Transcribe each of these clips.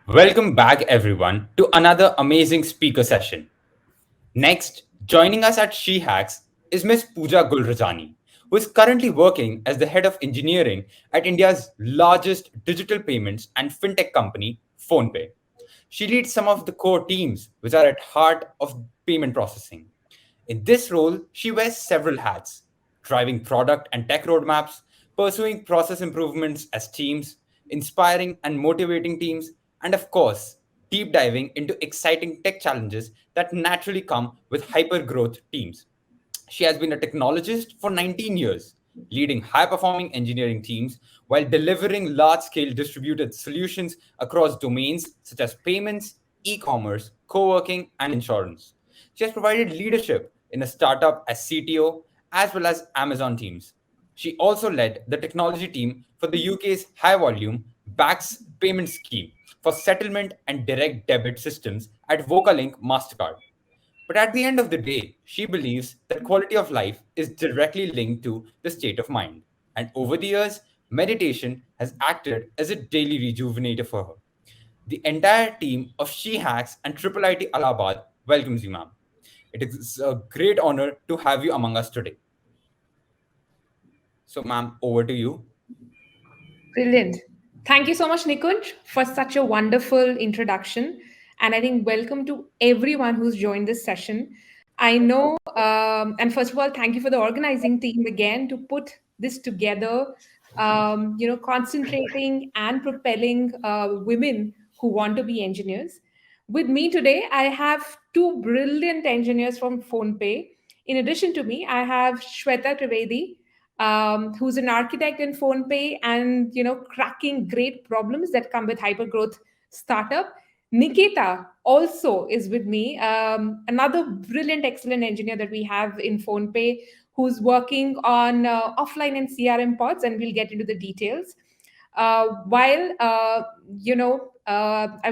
Welcome back, everyone, to another amazing speaker session. Next, joining us at SheHacks is Miss Pooja Gulrajani, who is currently working as the head of engineering at India's largest digital payments and fintech company, PhonePe. She leads some of the core teams which are at heart of payment processing. In this role, she wears several hats, driving product and tech roadmaps, pursuing process improvements as teams, inspiring and motivating teams, and of course, deep diving into exciting tech challenges that naturally come with hyper growth teams. She has been a technologist for 19 years, leading high performing engineering teams while delivering large scale distributed solutions across domains such as payments, e commerce, co working, and insurance. She has provided leadership in a startup as CTO as well as Amazon teams. She also led the technology team for the UK's high volume BACS payment scheme for settlement and direct debit systems at Vocalink MasterCard. But at the end of the day, she believes that quality of life is directly linked to the state of mind. And over the years, meditation has acted as a daily rejuvenator for her. The entire team of She Hacks and Triple IT Allahabad welcomes you, ma'am. It is a great honor to have you among us today. So, ma'am, over to you. Brilliant. Thank you so much, Nikunj, for such a wonderful introduction. And I think welcome to everyone who's joined this session. I know, and first of all, thank you for the organizing team again to put this together, concentrating and propelling women who want to be engineers. With me today, I have two brilliant engineers from PhonePe. In addition to me, I have Shweta Trivedi, who's an architect in PhonePe and cracking great problems that come with hypergrowth startup. Nikita also is with me, another brilliant, excellent engineer that we have in PhonePe, who's working on offline and CRM pods, and we'll get into the details. While I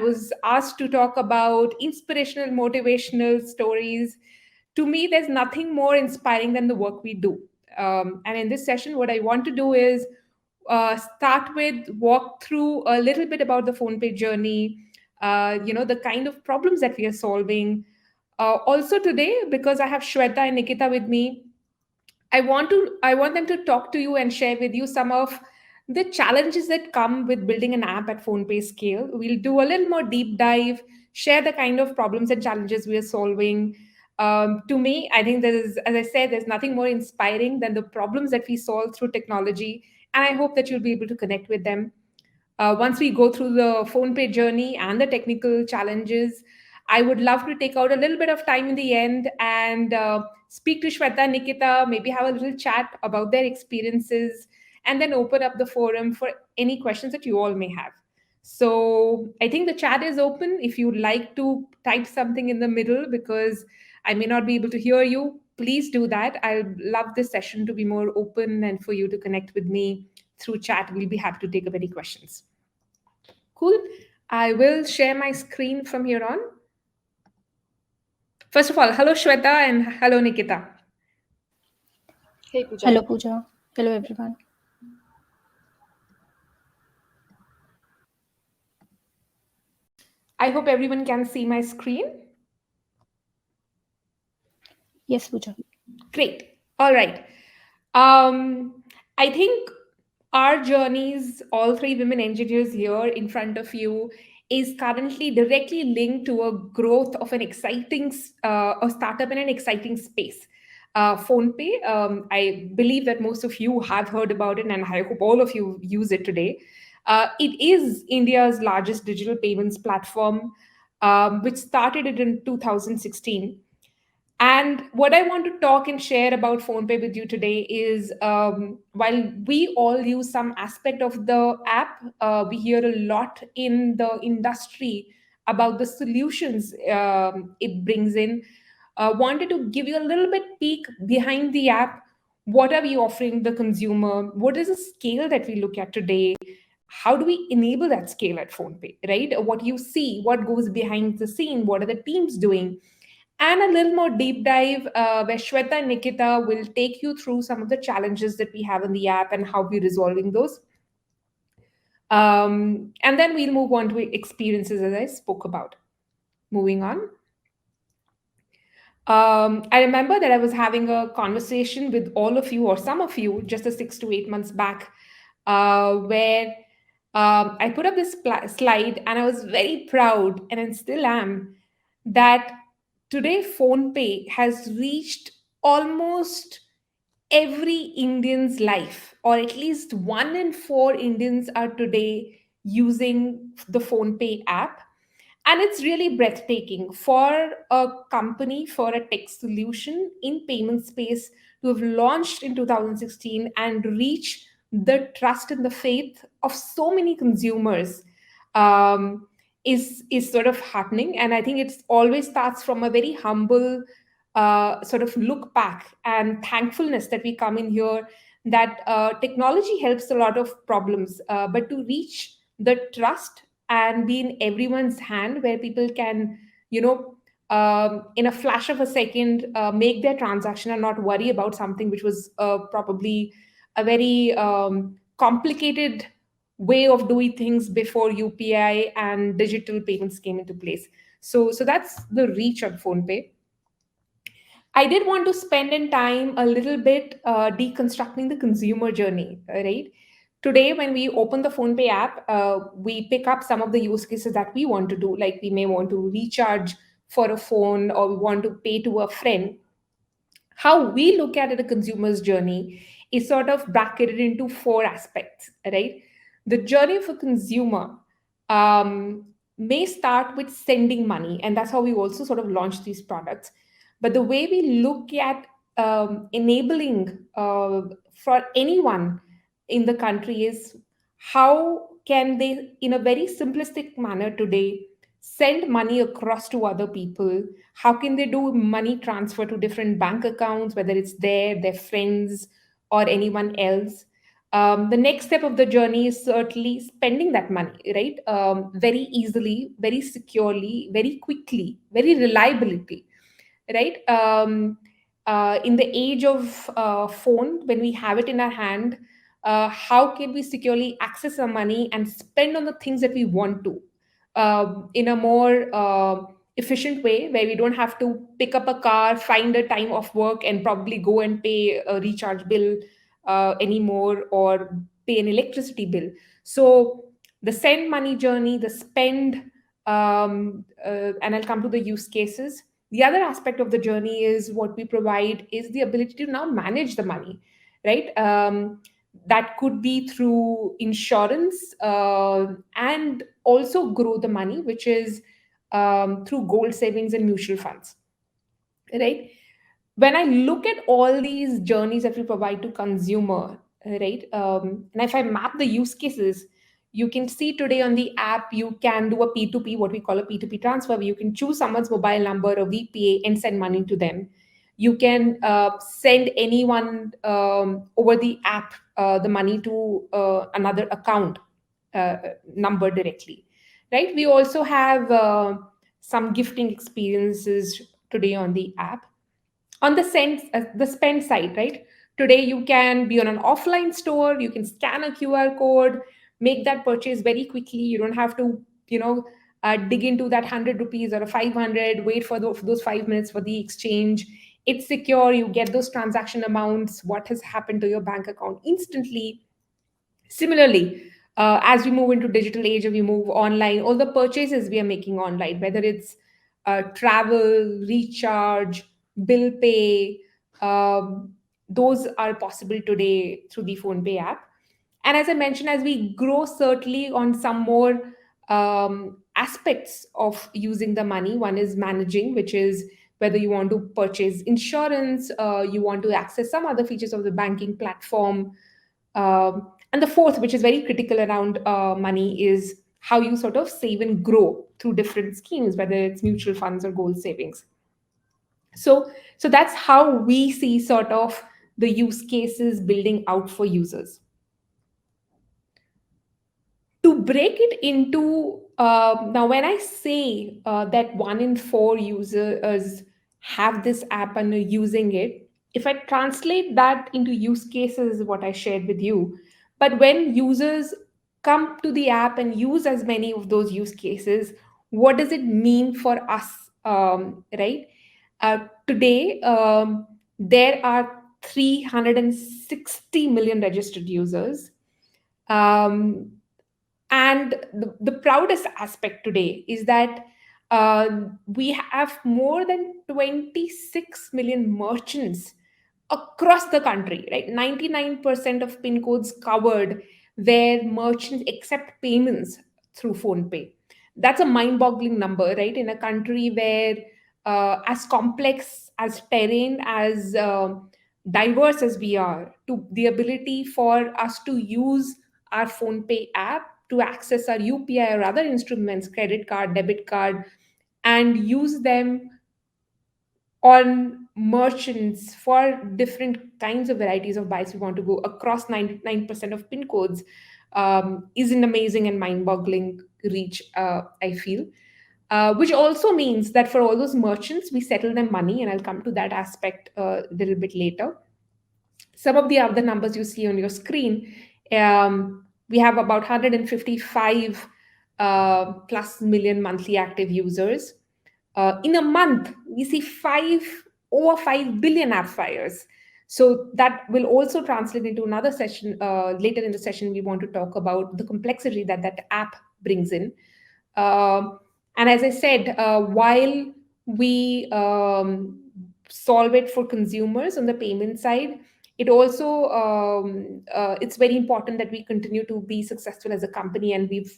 was asked to talk about inspirational, motivational stories. To me, there's nothing more inspiring than the work we do. And in this session, what I want to do is start with walk through a little bit about the PhonePe journey, the kind of problems that we are solving. Also today, because I have Shweta and Nikita with me, I want them to talk to you and share with you some of the challenges that come with building an app at PhonePe scale. We'll do a little more deep dive, share the kind of problems and challenges we are solving. To me, I think there is, as I said, there's nothing more inspiring than the problems that we solve through technology, and I hope that you'll be able to connect with them. Once we go through the PhonePe journey and the technical challenges, I would love to take out a little bit of time in the end and speak to Shweta and Nikita, maybe have a little chat about their experiences, and then open up the forum for any questions that you all may have. So I think the chat is open. If you'd like to type something in the middle because I may not be able to hear you, please do that. I'll love this session to be more open and for you to connect with me through chat. We'll be happy to take up any questions. Cool. I will share my screen from here on. First of all, hello Shweta and hello Nikita. Hey Pooja. Hello Pooja. Hello everyone. I hope everyone can see my screen. Yes, Pooja. Great. All right. I think our journeys, all three women engineers here in front of you, is currently directly linked to a growth of an exciting a startup in an exciting space. PhonePe, I believe that most of you have heard about it, and I hope all of you use it today. It is India's largest digital payments platform, which started it in 2016. And what I want to talk and share about PhonePe with you today is while we all use some aspect of the app, we hear a lot in the industry about the solutions it brings in. Wanted to give you a little bit peek behind the app. What are we offering the consumer? What is the scale that we look at today? How do we enable that scale at PhonePe, right? What you see, what goes behind the scene, what are the teams doing? And a little more deep dive where Shweta and Nikita will take you through some of the challenges that we have in the app and how we're resolving those. And then we'll move on to experiences as I spoke about. Moving on. I remember that I was having a conversation with all of you or some of you just a 6 to 8 months back, where I put up this slide and I was very proud, and I still am, that today PhonePe has reached almost every Indian's life, or at least 1 in 4 Indians are today using the PhonePe app. And it's really breathtaking for a company, for a tech solution in payment space to have launched in 2016 and reach the trust and the faith of so many consumers, um, is sort of heartening. And I think it always starts from a very humble sort of look back and thankfulness that we come in here, that technology helps a lot of problems, but to reach the trust and be in everyone's hand where people can, you know, in a flash of a second, make their transaction and not worry about something which was probably a very complicated way of doing things before UPI and digital payments came into place. So that's the reach of PhonePe. I did want to spend in time a little bit deconstructing the consumer journey, right? Today, when we open the PhonePe app, we pick up some of the use cases that we want to do, like we may want to recharge for a phone or we want to pay to a friend. How we look at it, a consumer's journey, is sort of bracketed into four aspects, right? The journey of a consumer um, may start with sending money, and that's how we also sort of launch these products. But the way we look at enabling for anyone in the country is how can they, in a very simplistic manner today, send money across to other people. How can they do money transfer to different bank accounts, whether it's their friends or anyone else. The next step of the journey is certainly spending that money, right? Very easily, very securely, very quickly, very reliability, right? In the age of phone, when we have it in our hand, how can we securely access our money and spend on the things that we want to, in a more efficient way, where we don't have to pick up a car, find a time off work, and probably go and pay a recharge bill anymore, or pay an electricity bill. So the send money journey, the spend, and I'll come to the use cases. The other aspect of the journey is what we provide is the ability to now manage the money, right? That could be through insurance, and also grow the money, which is through gold savings and mutual funds, right? When I look at all these journeys that we provide to consumer, right, and if I map the use cases, you can see today on the app you can do a P2P, what we call a P2P transfer, where you can choose someone's mobile number, a VPA, and send money to them. You can send anyone over the app the money to another account number directly, right? We also have some gifting experiences today on the app. On the spend side, right? Today you can be on an offline store, you can scan a QR code, make that purchase very quickly. You don't have to, dig into that 100 rupees or a 500, wait for those 5 minutes for the exchange. It's secure, you get those transaction amounts, what has happened to your bank account instantly. Similarly, as we move into digital age and we move online, all the purchases we are making online, whether it's travel, recharge, bill pay, those are possible today through the PhonePe app. And as I mentioned, as we grow certainly on some more aspects of using the money, one is managing, which is whether you want to purchase insurance, you want to access some other features of the banking platform, and the fourth, which is very critical around money, is how you sort of save and grow through different schemes, whether it's mutual funds or gold savings. So that's how we see sort of the use cases building out for users. To break it into, now when I say that 1 in 4 users have this app and are using it, if I translate that into use cases, what I shared with you, but when users come to the app and use as many of those use cases, what does it mean for us, right? Today, there are 360 million registered users. Um, and the proudest aspect today is that we have more than 26 million merchants across the country, right? 99% of pin codes covered where merchants accept payments through PhonePe. That's a mind boggling number, right? In a country where, as complex as terrain, as diverse as we are, to the ability for us to use our PhonePe app to access our UPI or other instruments, credit card, debit card, and use them on merchants for different kinds of varieties of buys we want to go across 99% of pin codes, is an amazing and mind-boggling reach, I feel. Which also means that for all those merchants, we settle them money, and I'll come to that aspect a little bit later. Some of the other numbers you see on your screen, we have about 155 plus million monthly active users. In a month, we see over 5 billion app fires. So that will also translate into another session. Later in the session, we want to talk about the complexity that that app brings in. And as I said, while we solve it for consumers on the payment side, it also it's very important that we continue to be successful as a company, and we've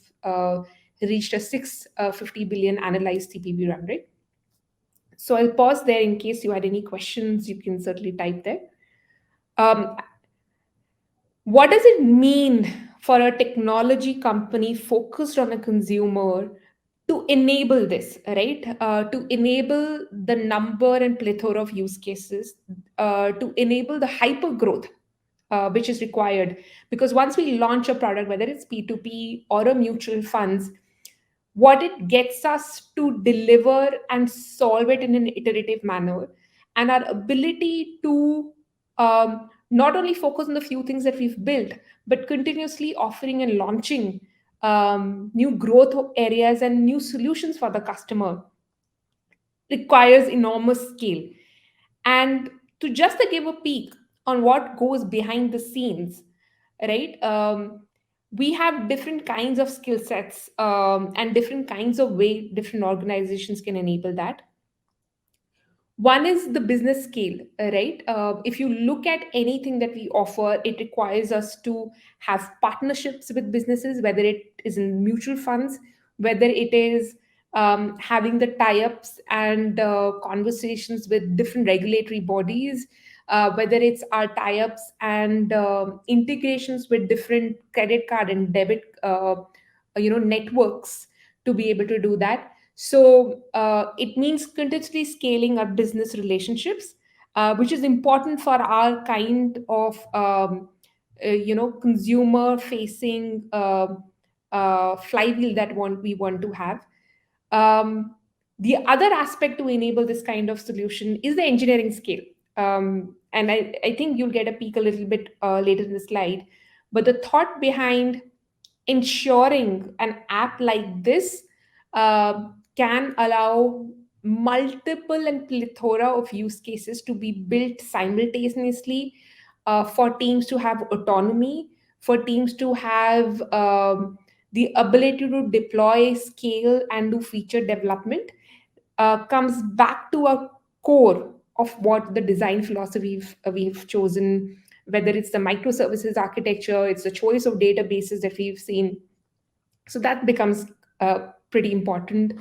reached a 650 billion analyzed CPV run rate. So I'll pause there in case you had any questions. You can certainly type there. Um, what does it mean for a technology company focused on a consumer to enable this, right? To enable the number and plethora of use cases, to enable the hyper growth which is required. Because once we launch a product, whether it's P2P or a mutual funds, what it gets us to deliver and solve it in an iterative manner, and our ability to not only focus on the few things that we've built, but continuously offering and launching new growth areas and new solutions for the customer, requires enormous scale. And to just to give a peek on what goes behind the scenes, right? We have different kinds of skill sets, and different kinds of way different organizations can enable that. One is the business scale, right? If you look at anything that we offer, it requires us to have partnerships with businesses, whether it is in mutual funds, whether it is having the tie-ups and conversations with different regulatory bodies, whether it's our tie-ups and integrations with different credit card and debit networks to be able to do that. So it means continuously scaling our business relationships, which is important for our kind of consumer facing flywheel that we want to have. Um, the other aspect to enable this kind of solution is the engineering scale. And I think you'll get a peek a little bit later in the slide. But the thought behind ensuring an app like this can allow multiple and plethora of use cases to be built simultaneously, for teams to have autonomy, for teams to have the ability to deploy, scale, and do feature development, comes back to a core of what the design philosophy we've chosen, whether it's the microservices architecture, it's the choice of databases that we've seen. So that becomes pretty important.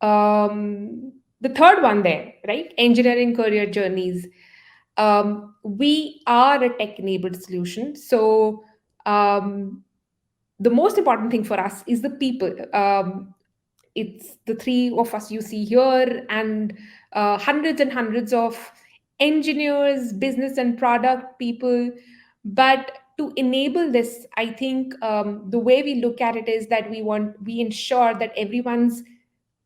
The third one there, right? Engineering career journeys. We are a tech-enabled solution. So the most important thing for us is the people. It's the three of us you see here, and hundreds and hundreds of engineers, business and product people. But to enable this, I think the way we look at it is that we ensure that everyone's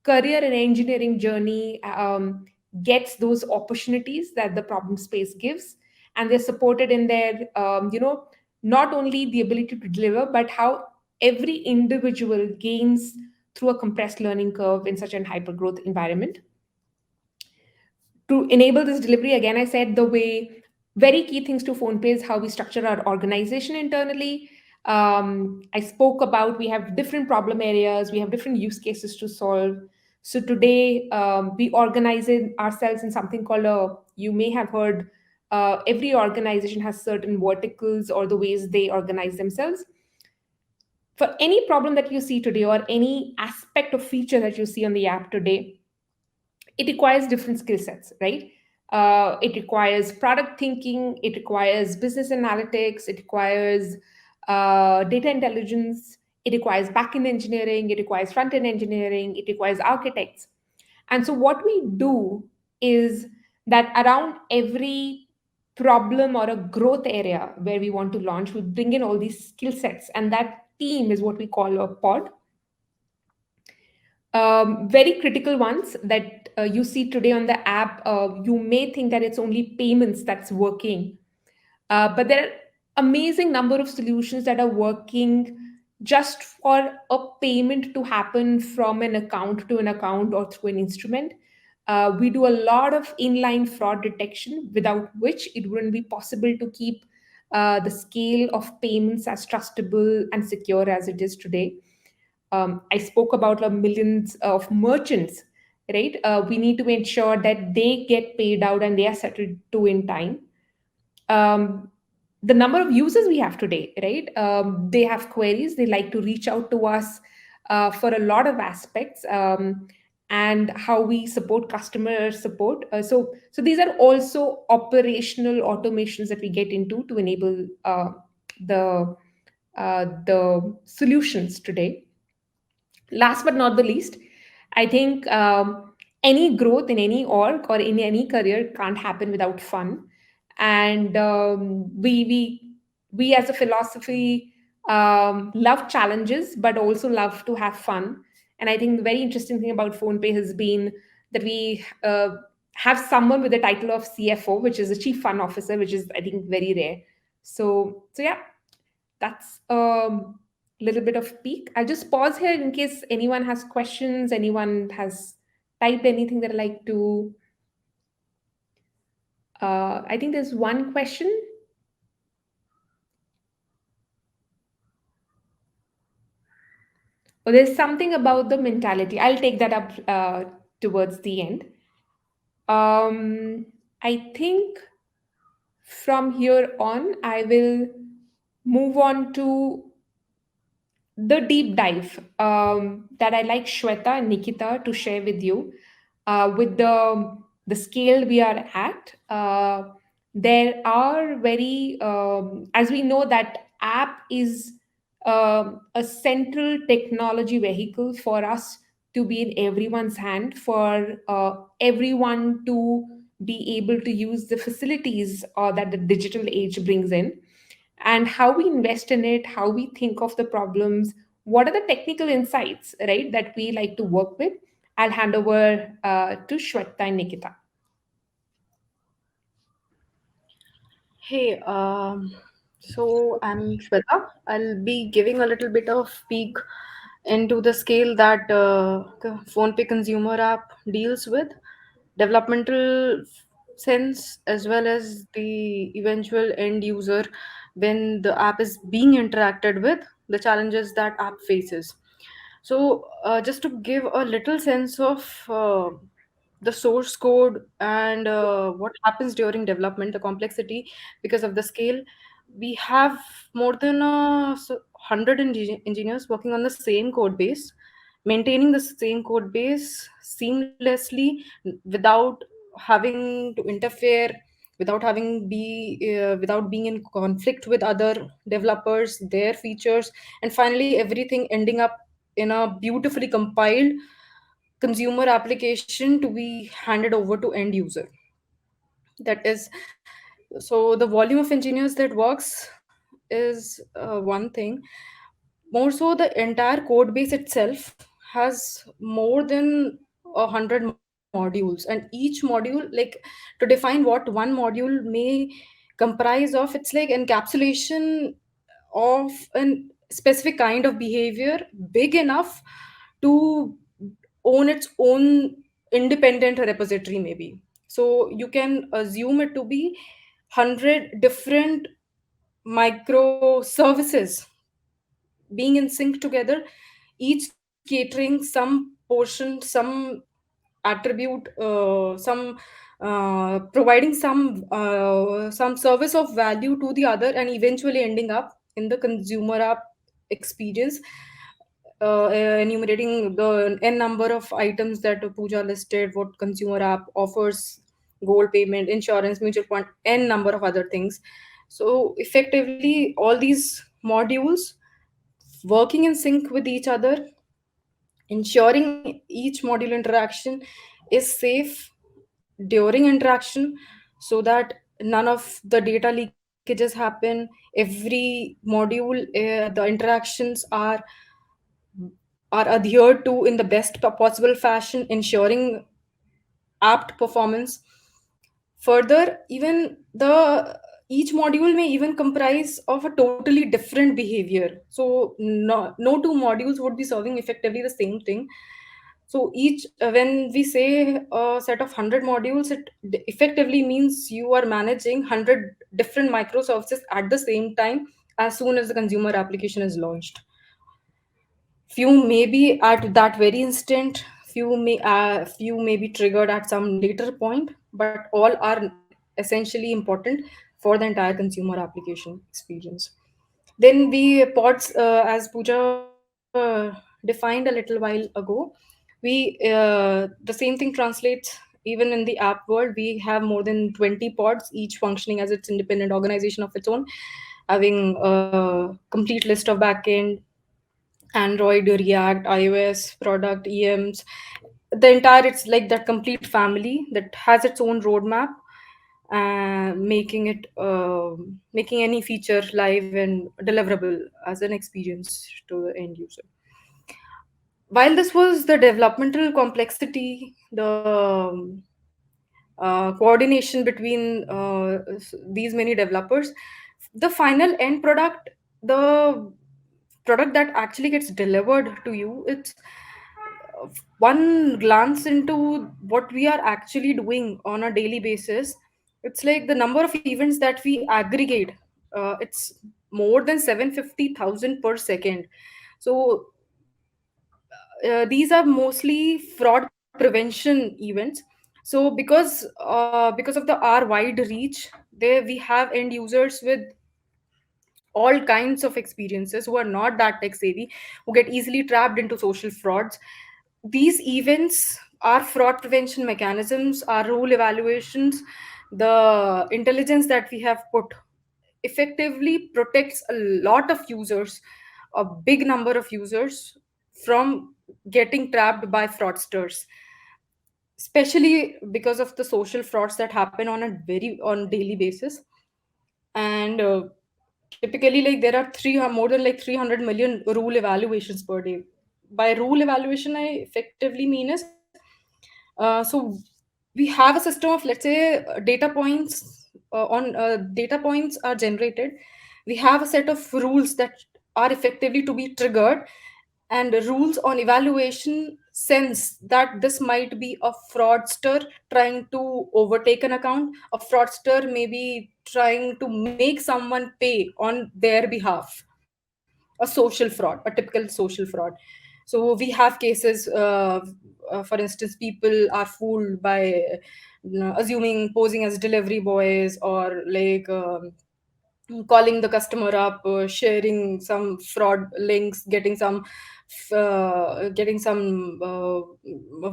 career and engineering journey gets those opportunities that the problem space gives, and they're supported in their not only the ability to deliver, but how every individual gains through a compressed learning curve in such an hyper growth environment. To enable this delivery, again, I said the way very key things to PhonePe is how we structure our organization internally. I spoke about we have different problem areas, we have different use cases to solve. So today we organize ourselves in something called a, you may have heard, every organization has certain verticals or the ways they organize themselves. For any problem that you see today or any aspect of feature that you see on the app today, it requires different skill sets, right? It requires product thinking, it requires business analytics, it requires data intelligence, it requires back-end engineering, it requires front-end engineering, it requires architects. And so what we do is that around every problem or a growth area where we want to launch, we bring in all these skill sets, and that team is what we call a pod. Very critical ones that you see today on the app, you may think that it's only payments that's working, but there are amazing number of solutions that are working just for a payment to happen from an account to an account or through an instrument. We do a lot of inline fraud detection, without which it wouldn't be possible to keep the scale of payments as trustable and secure as it is today. I spoke about the millions of merchants, right? We need to ensure that they get paid out and they are settled to in time. Um, the number of users we have today, right? They have queries, they like to reach out to us for a lot of aspects. And how we support customer support. So these are also operational automations that we get into to enable the the solutions today. Last but not the least, I think any growth in any org or in any career can't happen without fun. And we as a philosophy love challenges, but also love to have fun. And I think the very interesting thing about PhonePe has been that we have someone with the title of CFO, which is a chief fun officer, which is, I think, very rare. So yeah, that's a little bit of peek. I'll just pause here in case anyone has questions, anyone has typed anything that I like to. I think there's one question. Or there's something about the mentality. I'll take that up towards the end. I think from here on, I will move on to the deep dive that I like Shweta and Nikita to share with you. With the scale we are at, there are very, as we know, that app is a central technology vehicle for us to be in everyone's hand, for everyone to be able to use the facilities that the digital age brings in, and how we invest in it, how we think of the problems, what are the technical insights, right, that we like to work with. I'll hand over to Shweta and Nikita. Hey, so I'm Shweta. I'll be giving a little bit of peek into the scale that PhonePe consumer app deals with, developmental sense as well as the eventual end user when the app is being interacted with, the challenges that app faces. So, just to give a little sense of the source code and what happens during development, the complexity, because of the scale, we have more than 100 engineers working on the same code base, maintaining the same code base seamlessly without having to interfere, without being in conflict with other developers, their features, and finally everything ending up in a beautifully compiled consumer application to be handed over to end user. That is, so the volume of engineers that works is one thing. More so, the entire code base itself has more than 100 modules, and each module, like, to define what one module may comprise of, it's like encapsulation of an specific kind of behavior big enough to own its own independent repository, maybe. So you can assume it to be 100 different microservices being in sync together, each catering some portion, some attribute, providing some service of value to the other, and eventually ending up in the consumer app experience, enumerating the n number of items that Pooja listed, what consumer app offers: gold payment, insurance, mutual fund, n number of other things. So effectively, all these modules working in sync with each other, ensuring each module interaction is safe during interaction, so that none of the data leakages happen. Every module, the interactions are adhered to in the best possible fashion, ensuring apt performance. Further, even the each module may even comprise of a totally different behavior. So no two modules would be serving effectively the same thing. So each, when we say a set of 100 modules, it effectively means you are managing 100 different microservices at the same time as soon as the consumer application is launched. Few may be at that very instant, few may be triggered at some later point, but all are essentially important for the entire consumer application experience. Then we pods, as Pooja defined a little while ago, the same thing translates even in the app world. We have more than 20 pods, each functioning as its independent organization of its own, having a complete list of backend, Android, React, iOS, product, EMs, the entire, it's like that complete family that has its own roadmap, making any feature live and deliverable as an experience to the end user. While this was the developmental complexity, the coordination between these many developers, the final end product, the product that actually gets delivered to you, it's one glance into what we are actually doing on a daily basis. It's like the number of events that we aggregate, it's more than 750,000 per second. So these are mostly fraud prevention events. So because of the our wide reach, there we have end users with all kinds of experiences who are not that tech savvy, who get easily trapped into social frauds. These events are fraud prevention mechanisms, are rule evaluations. The intelligence that we have put effectively protects a lot of users, a big number of users, from getting trapped by fraudsters, especially because of the social frauds that happen on a very on daily basis. And typically, like, there are more than like 300 million rule evaluations per day. By rule evaluation, I effectively mean is, so we have a system of, let's say, data points are generated. We have a set of rules that are effectively to be triggered, and rules on evaluation sense that this might be a fraudster trying to overtake an account. A fraudster may be trying to make someone pay on their behalf, a social fraud, a typical social fraud. So we have cases, for instance, people are fooled by assuming posing as delivery boys, or like calling the customer up, sharing some fraud links, getting some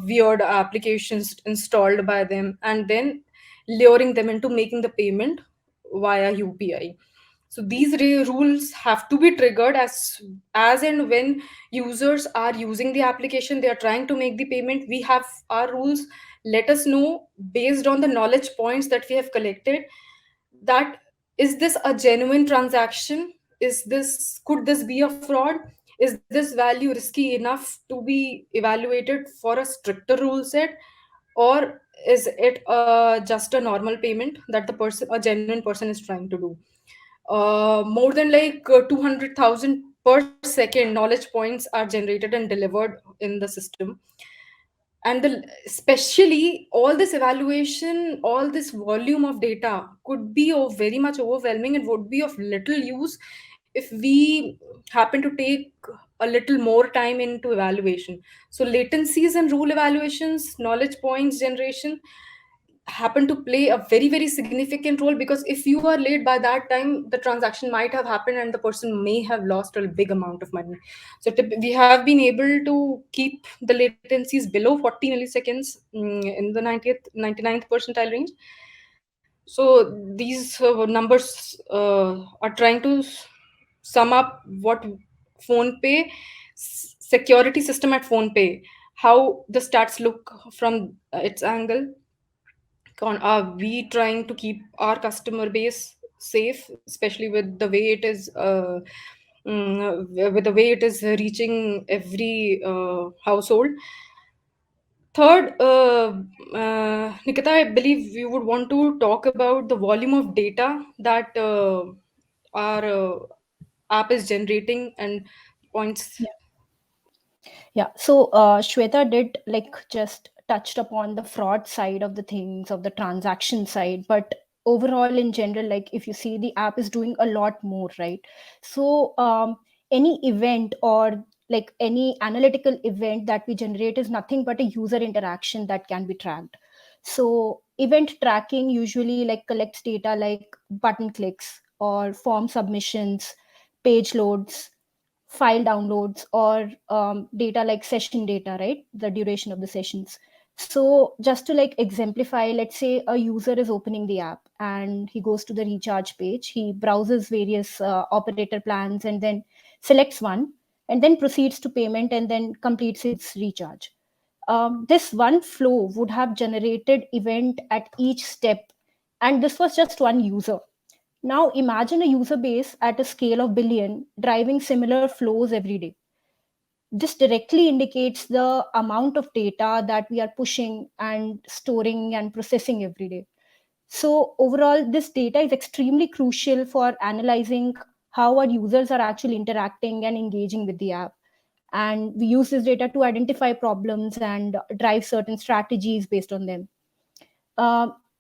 weird applications installed by them, and then luring them into making the payment via UPI. So these rules have to be triggered as and when users are using the application, they are trying to make the payment. We have our rules let us know, based on the knowledge points that we have collected, that is this a genuine transaction, is this could this be a fraud, is this value risky enough to be evaluated for a stricter rule set, or is it just a normal payment that a genuine person is trying to do. More than like 200,000 per second knowledge points are generated and delivered in the system. And especially all this evaluation, all this volume of data could be of very much overwhelming and would be of little use if we happen to take a little more time into evaluation. So latencies and rule evaluations, knowledge points generation happen to play a very very significant role, because if you are late by that time, the transaction might have happened and the person may have lost a big amount of money. So we have been able to keep the latencies below 40 milliseconds, in the 90th 99th percentile range. So these numbers are trying to sum up what PhonePe security system at PhonePe, how the stats look from its angle. Are we trying to keep our customer base safe, especially with the way it is with the way it is reaching every household. Third, Nikita, I believe we would want to talk about the volume of data that our app is generating and points. Yeah. So Shweta did like just touched upon the fraud side of the things, of the transaction side, but overall in general, like if you see, the app is doing a lot more, right? So any event or like any analytical event that we generate is nothing but a user interaction that can be tracked. So event tracking usually like collects data like button clicks or form submissions, page loads, file downloads, or data like session data, right? The duration of the sessions. So just to like exemplify, let's say a user is opening the app and he goes to the recharge page, he browses various operator plans and then selects one, and then proceeds to payment and then completes its recharge. This one flow would have generated event at each step, and this was just one user. Now imagine a user base at a scale of billion driving similar flows every day. This directly indicates the amount of data that we are pushing and storing and processing every day. So overall, this data is extremely crucial for analyzing how our users are actually interacting and engaging with the app. And we use this data to identify problems and drive certain strategies based on them.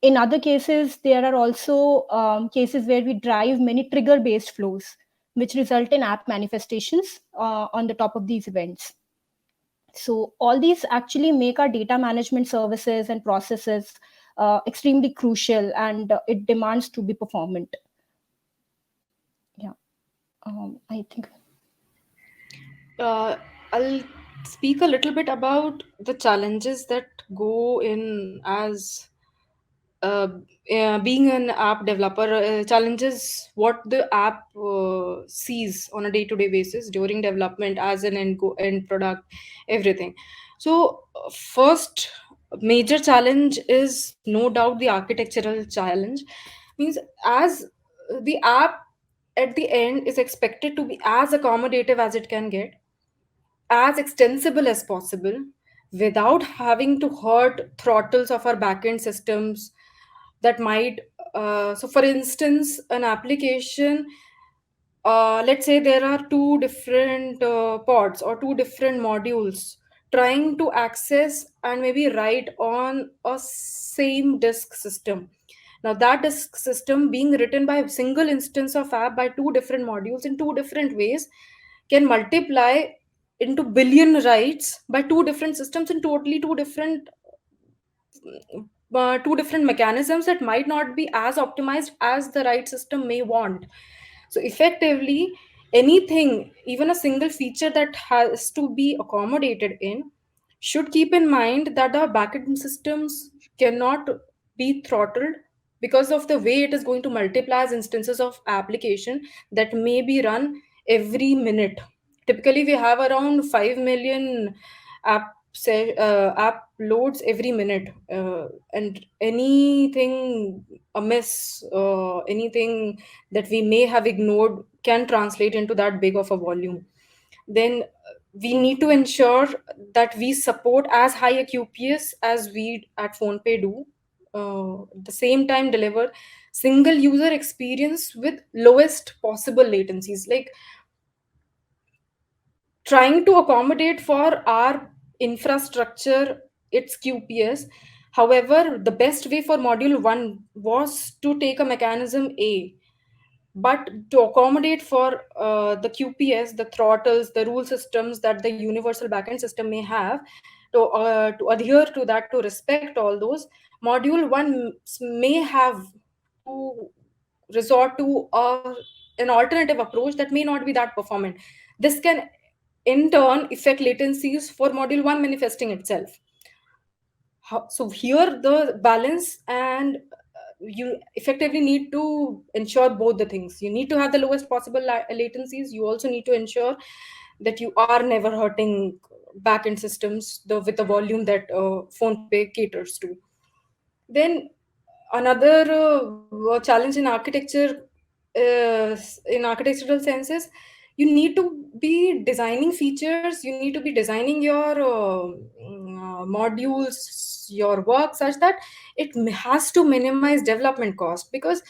In other cases, there are also cases where we drive many trigger based flows, which result in app manifestations on the top of these events. So, all these actually make our data management services and processes extremely crucial, and it demands to be performant. Yeah, I think. uh, I'll speak a little bit about the challenges that go in as uh, being an app developer, challenges what the app sees on a day-to-day basis during development as an end product, everything. So first major challenge is no doubt the architectural challenge. Means as the app at the end is expected to be as accommodative as it can get, as extensible as possible, without having to hurt throttles of our backend systems that might so for instance an application, let's say there are two different pods or two different modules trying to access and maybe write on a same disk system. Now that disk system being written by a single instance of app by two different modules in two different ways can multiply into billion writes by two different systems in totally two different mechanisms that might not be as optimized as the right system may want. So effectively, anything, even a single feature that has to be accommodated in, should keep in mind that our backend systems cannot be throttled because of the way it is going to multiply as instances of application that may be run every minute. Typically, we have around 5 million app loads every minute, and anything amiss, anything that we may have ignored can translate into that big of a volume. Then we need to ensure that we support as high a QPS as we at PhonePe do. At the same time, deliver single user experience with lowest possible latencies. Like trying to accommodate for our infrastructure its QPS. However, the best way for module 1 was to take a mechanism A, but to accommodate for the QPS, the throttles, the rule systems that the universal backend system may have, to adhere to that, to respect all those, module 1 may have to resort to an alternative approach that may not be that performant. This can in turn affect latencies for module 1 manifesting itself. So here the balance, and you effectively need to ensure both the things. You need to have the lowest possible latencies. You also need to ensure that you are never hurting backend systems with the volume that PhonePe caters to. Then another challenge in architectural senses, you need to be designing features, you need to be designing your modules, your work, such that has to minimize development cost. Because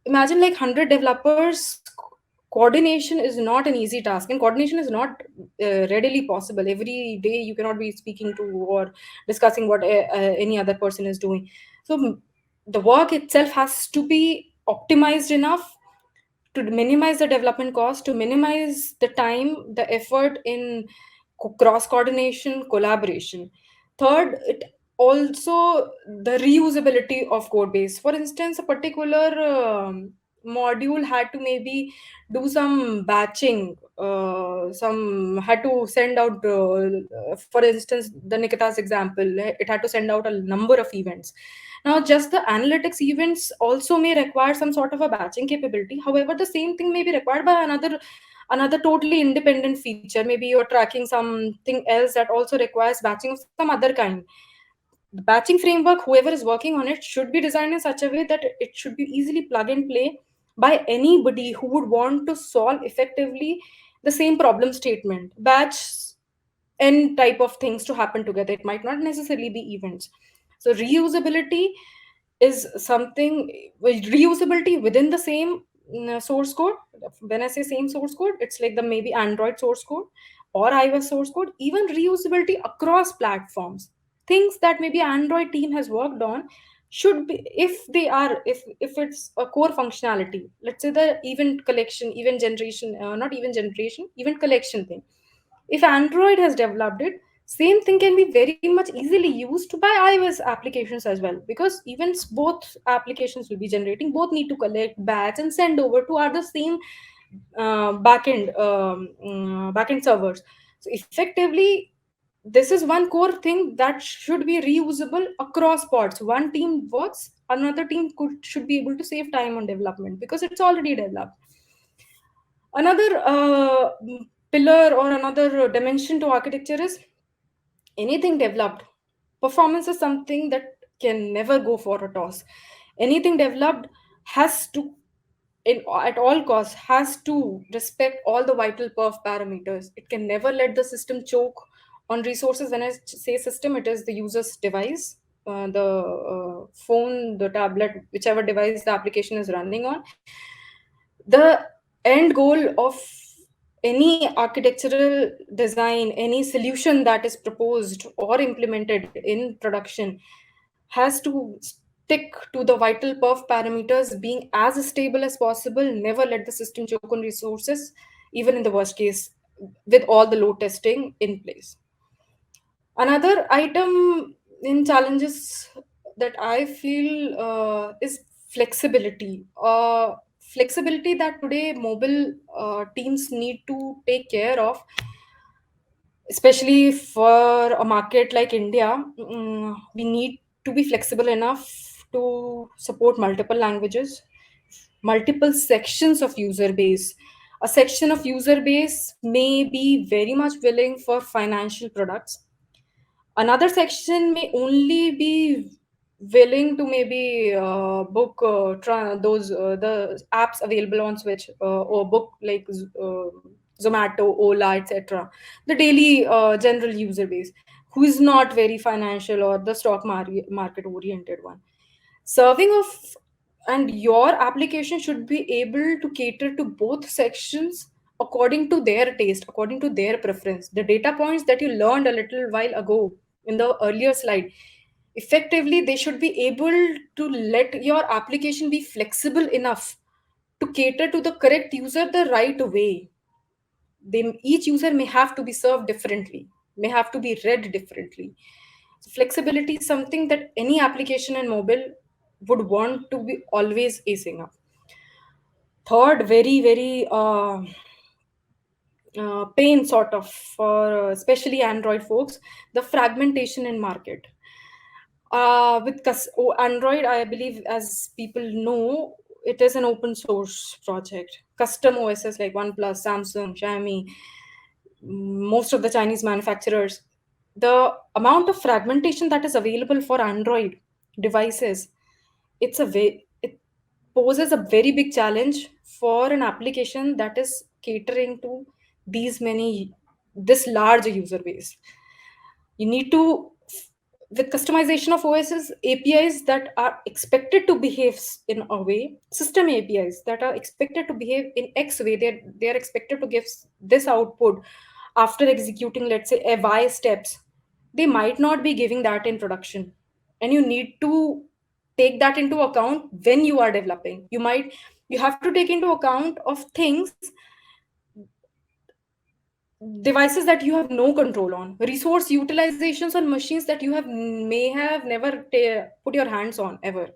imagine like 100 developers, coordination is not an easy task, and coordination is not readily possible. Every day you cannot be speaking to or discussing what any other person is doing. So the work itself has to be optimized enough to minimize the development cost, to minimize the time, the effort in cross coordination, collaboration. Third, it also the reusability of code base. For instance, a particular module had to maybe do some batching, some had to send out, for instance, the Nikita's example, it had to send out a number of events. Now, just the analytics events also may require some sort of a batching capability. However, the same thing may be required by another totally independent feature. Maybe you're tracking something else that also requires batching of some other kind. The batching framework, whoever is working on it, should be designed in such a way that it should be easily plug and play by anybody who would want to solve effectively the same problem statement. Batch n type of things to happen together. It might not necessarily be events. So reusability is something, well, reusability within the same source code. When I say same source code, it's like the maybe Android source code or iOS source code. Even reusability across platforms, things that maybe Android team has worked on, should be, if they are, if it's a core functionality, let's say the event collection, event generation, not event generation, event collection thing, if Android has developed it, same thing can be very much easily used by iOS applications as well. Because events, both applications will be generating, both need to collect, batch, and send over to other same backend servers. So effectively, this is one core thing that should be reusable across pods. One team works, another team should be able to save time on development because it's already developed. Another pillar or another dimension to architecture is anything developed. Performance is something that can never go for a toss. Anything developed has to, at all costs, has to respect all the vital perf parameters. It can never let the system choke on resources. When I say system, it is the user's device, the phone, the tablet, whichever device the application is running on. The end goal of any architectural design, any solution that is proposed or implemented in production, has to stick to the vital perf parameters, being as stable as possible, never let the system choke on resources, even in the worst case, with all the load testing in place. Another item in challenges that I feel is flexibility. Flexibility that today mobile teams need to take care of, especially for a market like India. We need to be flexible enough to support multiple languages, multiple sections of user base. A section of user base may be very much willing for financial products. Another section may only be willing to maybe book those the apps available on Switch, or book like Zomato, Ola, etc. The daily general user base who is not very financial or the stock market oriented one. Serving of, and your application should be able to cater to both sections according to their taste, according to their preference. The data points that you learned a little while ago in the earlier slide, effectively, they should be able to let your application be flexible enough to cater to the correct user the right way. Each user may have to be served differently, may have to be read differently. So flexibility is something that any application in mobile would want to be always acing up. Third, very pain sort of for especially Android folks, the fragmentation in market. Android, I believe, as people know, it is an open source project. Custom OSs like OnePlus, Samsung, Xiaomi, most of the Chinese manufacturers, the amount of fragmentation that is available for Android devices, it poses a very big challenge for an application that is catering to this large user base. You need to, with customization of OSs, APIs that are expected to behave in a way, system APIs that are expected to behave in X way, they're expected to give this output after executing, let's say, a Y steps. They might not be giving that in production. And you need to take that into account when you are developing. You have to take into account of things, devices that you have no control on, resource utilizations on machines that you may have never put your hands on ever,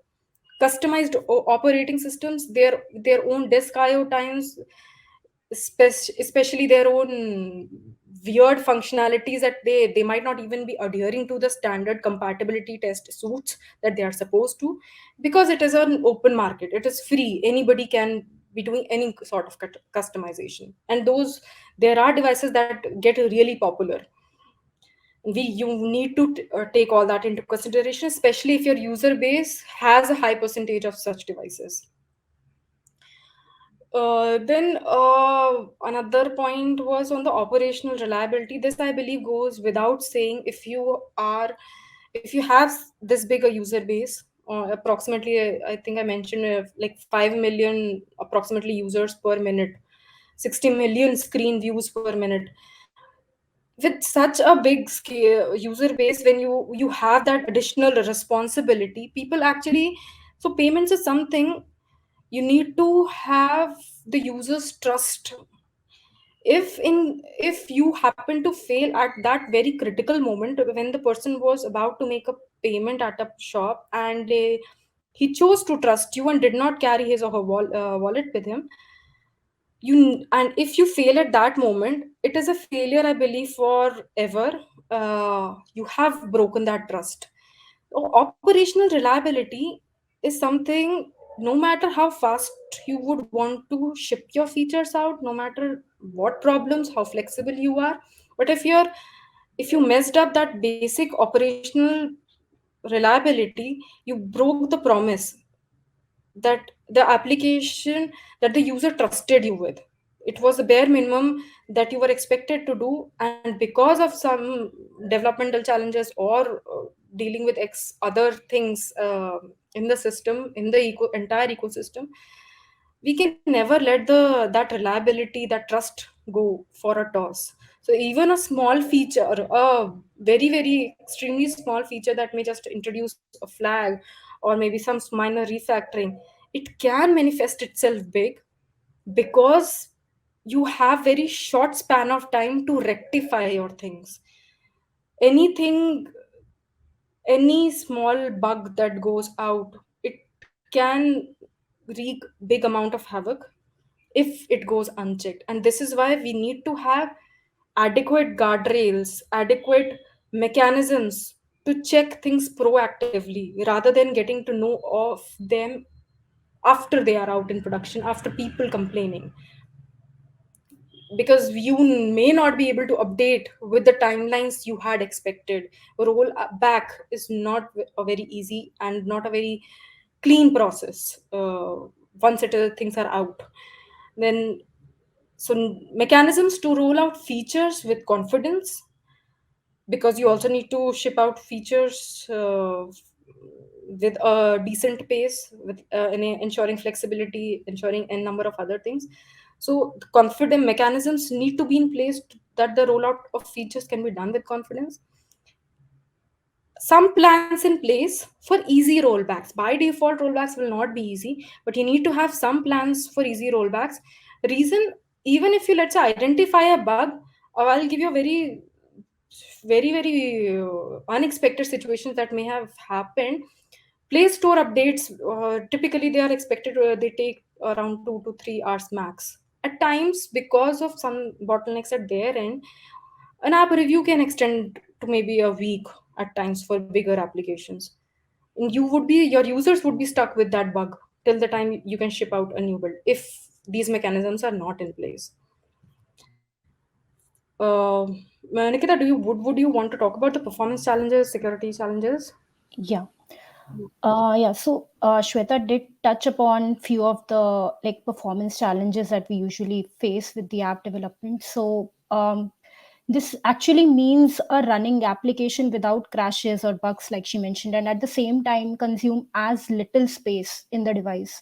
customized operating systems, their own disk IO times, especially their own weird functionalities that they might not even be adhering to the standard compatibility test suits that they are supposed to, because it is an open market, it is free, anybody can be doing any sort of customization. And those, there are devices that get really popular. You need to take all that into consideration, especially if your user base has a high percentage of such devices. Then another point was on the operational reliability. This, I believe, goes without saying. If you have this big a user base, approximately, I think I mentioned like 5 million approximately users per minute, 60 million screen views per minute. With such a big scale user base, when you have that additional responsibility, people actually, so payments is something you need to have the user's trust. If you happen to fail at that very critical moment when the person was about to make a payment at a shop, and he chose to trust you and did not carry his or her wallet with him, and if you fail at that moment, it is a failure, I believe, forever. You have broken that trust. Operational reliability is something, no matter how fast you would want to ship your features out, no matter what problems, how flexible you are, but if you messed up that basic operational reliability, you broke the promise that the application, that the user trusted you with. It was the bare minimum that you were expected to do, and because of some developmental challenges or dealing with other things in the system, in the entire ecosystem, we can never let the that reliability, that trust go for a toss. So even a small feature, a very extremely small feature that may just introduce a flag or maybe some minor refactoring, it can manifest itself big, because you have very short span of time to rectify your things. Anything, any small bug that goes out, it can wreak big amount of havoc if it goes unchecked. And this is why we need to have adequate guardrails, adequate mechanisms to check things proactively rather than getting to know of them after they are out in production, after people complaining. Because you may not be able to update with the timelines you had expected. Roll back is not a very easy and not a very clean process once things are out. Then, so mechanisms to roll out features with confidence, because you also need to ship out features with a decent pace, with ensuring flexibility, ensuring n number of other things. So the confident mechanisms need to be in place that the rollout of features can be done with confidence. Some plans in place for easy rollbacks. By default, rollbacks will not be easy, but you need to have some plans for easy rollbacks. Reason, even if you, let's say, identify a bug, or I'll give you a very unexpected situations that may have happened. Play Store updates, typically they are expected, they take around 2 to 3 hours max. At times, because of some bottlenecks at their end, an app review can extend to maybe a week at times for bigger applications. And your users would be stuck with that bug till the time you can ship out a new build if these mechanisms are not in place. Uh, Nikita, would you want to talk about the performance challenges, security challenges? Yeah. Yeah, so Shweta did touch upon few of the like performance challenges that we usually face with the app development. So this actually means a running application without crashes or bugs, like she mentioned, and at the same time consume as little space in the device.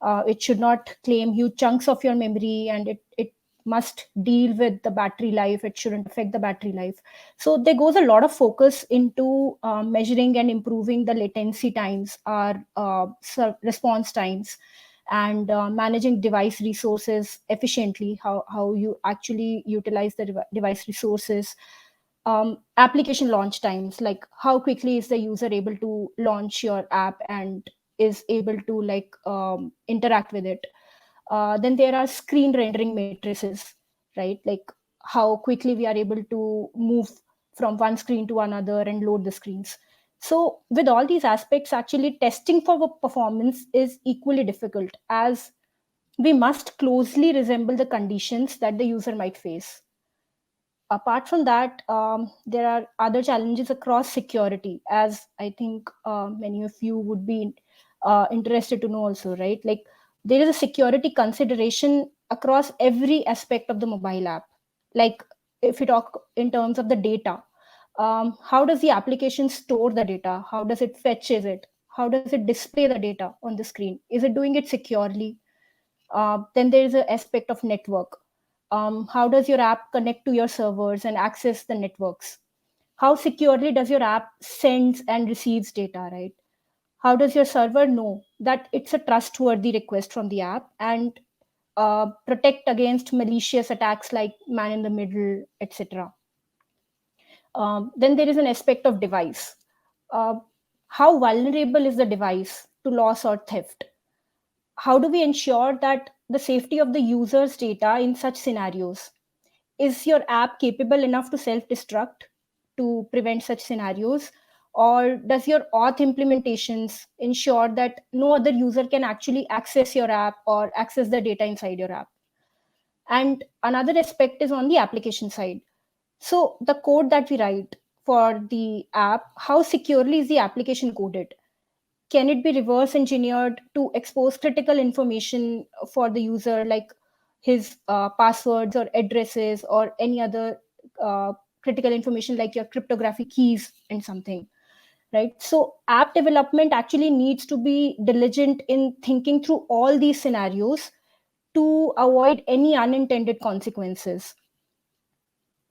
It should not claim huge chunks of your memory, and it must deal with the battery life. It shouldn't affect the battery life. So there goes a lot of focus into measuring and improving the latency times, our response times, and managing device resources efficiently, how you actually utilize the device resources. Application launch times, like how quickly is the user able to launch your app and is able to like interact with it. Then there are screen rendering matrices, right? Like how quickly we are able to move from one screen to another and load the screens. So with all these aspects, actually testing for performance is equally difficult, as we must closely resemble the conditions that the user might face. Apart from that, there are other challenges across security, as I think many of you would be interested to know also, right? Like there is a security consideration across every aspect of the mobile app. Like if you talk in terms of the data, how does the application store the data? How does it fetches it? How does it display the data on the screen? Is it doing it securely? Then there is an aspect of network. How does your app connect to your servers and access the networks? How securely does your app sends and receives data, right? How does your server know that it's a trustworthy request from the app, and protect against malicious attacks like man in the middle, etc. Then there is an aspect of device. Uh, how vulnerable is the device to loss or theft? How do we ensure that the safety of the user's data in such scenarios? Is your app capable enough to self destruct to prevent such scenarios? Or does your auth implementations ensure that no other user can actually access your app or access the data inside your app? And another aspect is on the application side. So the code that we write for the app, how securely is the application coded? Can it be reverse engineered to expose critical information for the user, like his passwords or addresses or any other uh, critical information like your cryptographic keys and something, right? So app development actually needs to be diligent in thinking through all these scenarios to avoid any unintended consequences.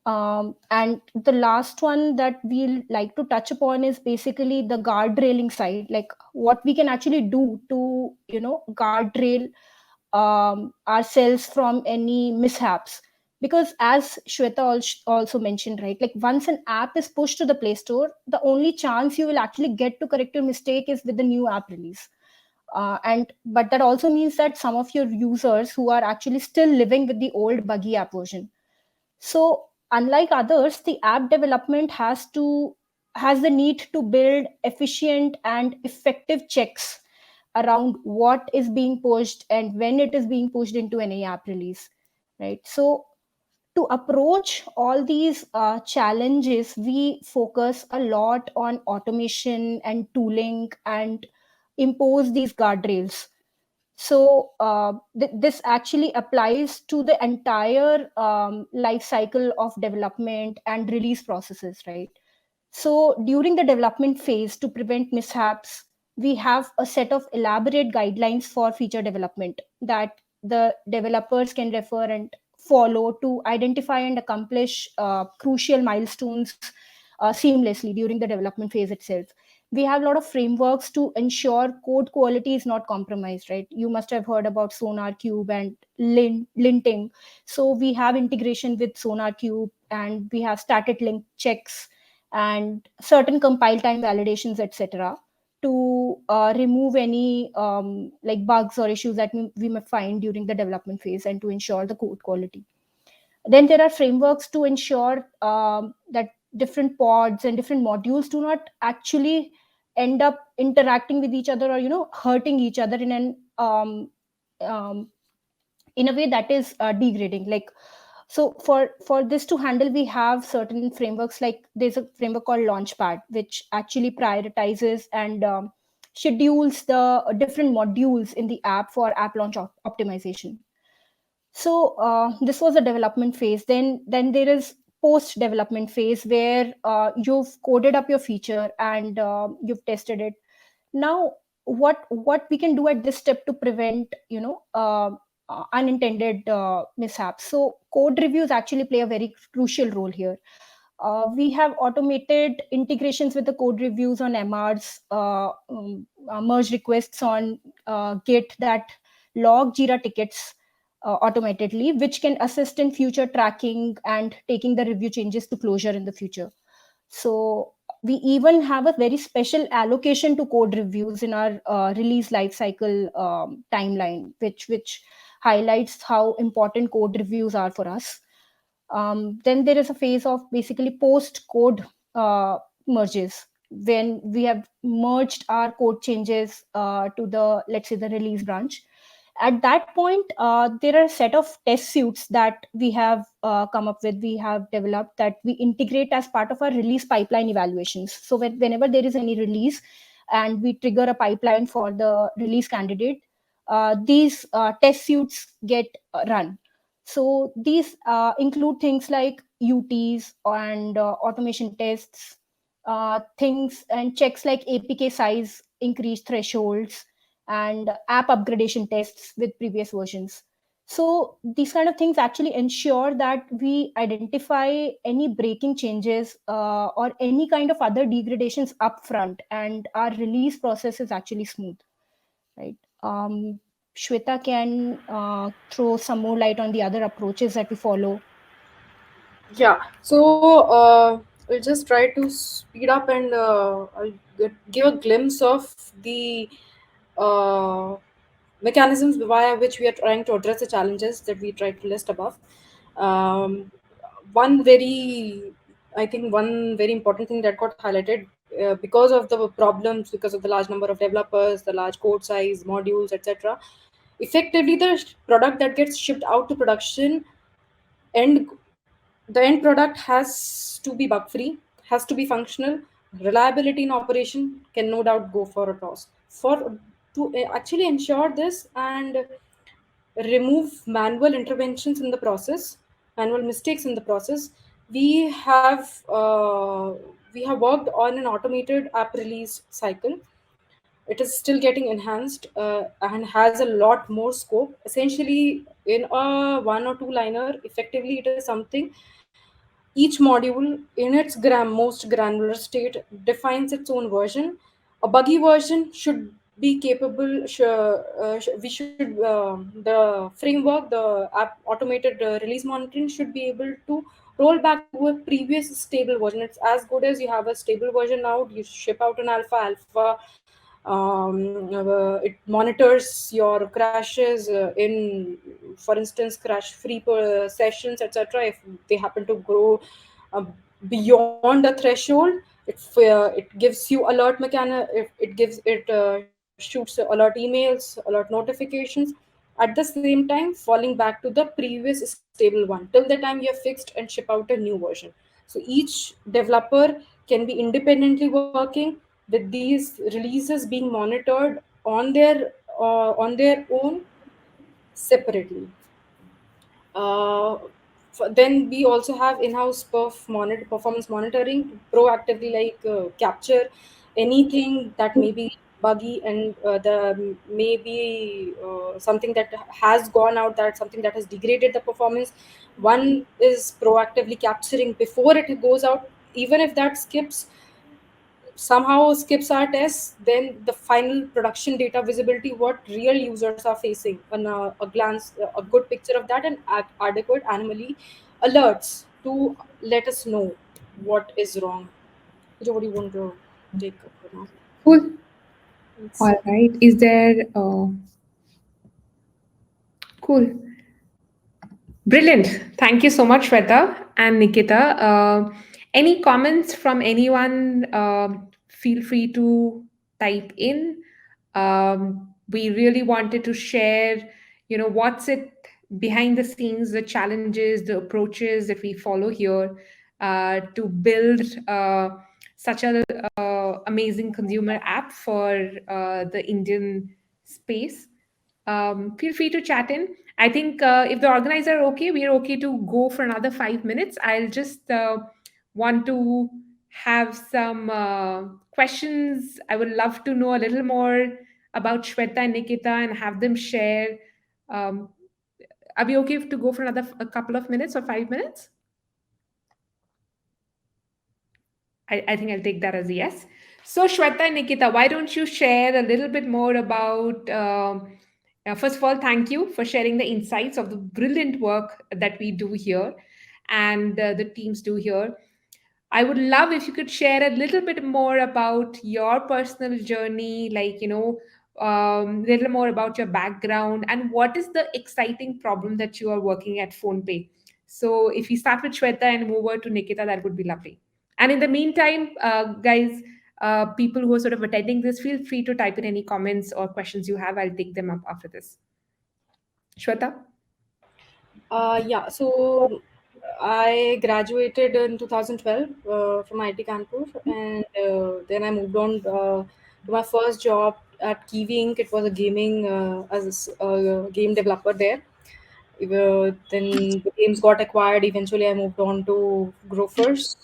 And the last one that we'll like to touch upon is basically the guardrailing side, like what we can actually do to, guardrail ourselves from any mishaps. Because as Shweta also mentioned, right, like once an app is pushed to the Play Store, the only chance you will actually get to correct your mistake is with the new app release. And but that also means that some of your users who are actually still living with the old buggy app version. So unlike others, the app development has the need to build efficient and effective checks around what is being pushed and when it is being pushed into any app release, right? So to approach all these challenges, we focus a lot on automation and tooling and impose these guardrails. So this actually applies to the entire life cycle of development and release processes, right? So during the development phase, to prevent mishaps, we have a set of elaborate guidelines for feature development that the developers can refer and follow to identify and accomplish crucial milestones seamlessly during the development phase itself. We have a lot of frameworks to ensure code quality is not compromised, right? You must have heard about Sonar Cube and linting. So we have integration with Sonar Cube, and we have static link checks and certain compile time validations, etc., to remove any like bugs or issues that we may find during the development phase and to ensure the code quality. Then there are frameworks to ensure that different pods and different modules do not actually end up interacting with each other or hurting each other um, in a way that is degrading. Like, so for this to handle, we have certain frameworks. Like there's a framework called Launchpad, which actually prioritizes and schedules the different modules in the app for app launch optimization. So this was the development phase. Then there is post development phase, where you've coded up your feature and you've tested it. Now what we can do at this step to prevent unintended mishaps. So code reviews actually play a very crucial role here. We have automated integrations with the code reviews on MRs, merge requests on Git that log Jira tickets automatically, which can assist in future tracking and taking the review changes to closure in the future. So we even have a very special allocation to code reviews in our release lifecycle timeline, which highlights how important code reviews are for us. Then there is a phase of basically post code merges, when we have merged our code changes to the, let's say, the release branch. At that point, there are a set of test suites that we have come up with, we have developed, that we integrate as part of our release pipeline evaluations. So whenever there is any release and we trigger a pipeline for the release candidate, these test suites get run. So these include things like UTs and automation tests, things and checks like APK size, increased thresholds, and app upgradation tests with previous versions. So these kind of things actually ensure that we identify any breaking changes or any kind of other degradations upfront, and our release process is actually smooth, right? Shweta can throw some more light on the other approaches that we follow. Yeah, so I'll just try to speed up and give a glimpse of the uh, mechanisms via which we are trying to address the challenges that we tried to list above. Um, one very, I think, one very important thing that got highlighted because of the problems, because of the large number of developers, the large code size, modules, etc. Effectively, the product that gets shipped out to production, end the end product has to be bug free, has to be functional. Reliability in operation can no doubt go for a toss. For to actually ensure this and remove manual interventions in the process, manual mistakes in the process, we have uh, we have worked on an automated app release cycle. It is still getting enhanced and has a lot more scope. Essentially, in a one or two liner, effectively, it is something. Each module, in its most granular state, defines its own version. A buggy version should be capable. We should the framework, the app automated release monitoring should be able to roll back to a previous stable version. It's as good as you have a stable version out. You ship out an alpha. It monitors your crashes for instance, crash free sessions, etc. If they happen to grow uh, beyond a threshold, it gives you alert it shoots alert emails, alert notifications, at the same time falling back to the previous stable one till the time you have fixed and ship out a new version. So each developer can be independently working with these releases being monitored on their own separately. Uh, then we also have in-house performance monitoring to proactively capture anything that may be buggy, and the maybe something that has gone out, that something that has degraded the performance, one is proactively capturing before it goes out. Even if that somehow skips our tests, then the final production data visibility, what real users are facing, and a glance, a good picture of that, and adequate anomaly alerts to let us know what is wrong. Pooja, what do you want to take up now? Cool. Let's All right. Is there cool? Brilliant. Thank you so much, Shweta and Nikita. Any comments from anyone? Feel free to type in. We really wanted to share, what's it behind the scenes, the challenges, the approaches that we follow here to build such a amazing consumer app for the Indian space. Feel free to chat in. I think if the organizer are okay, we are okay to go for another 5 minutes. I'll just want to have some questions. I would love to know a little more about Shweta and Nikita and have them share. Um, are we okay to go for another a couple of minutes or 5 minutes? I think I'll take that as a yes. So, Shweta and Nikita, why don't you share a little bit more about? First of all, thank you for sharing the insights of the brilliant work that we do here and the teams do here. I would love if you could share a little bit more about your personal journey, like, a little more about your background and what is the exciting problem that you are working at PhonePe. So, if we start with Shweta and move over to Nikita, that would be lovely. And in the meantime, guys, people who are sort of attending this, feel free to type in any comments or questions you have. I'll take them up after this. Shweta? Yeah, so I graduated in 2012 from IT Kanpur, and then I moved on to my first job at Kiwi Inc. It was a gaming as a game developer there. Then the games got acquired. Eventually, I moved on to Grofers,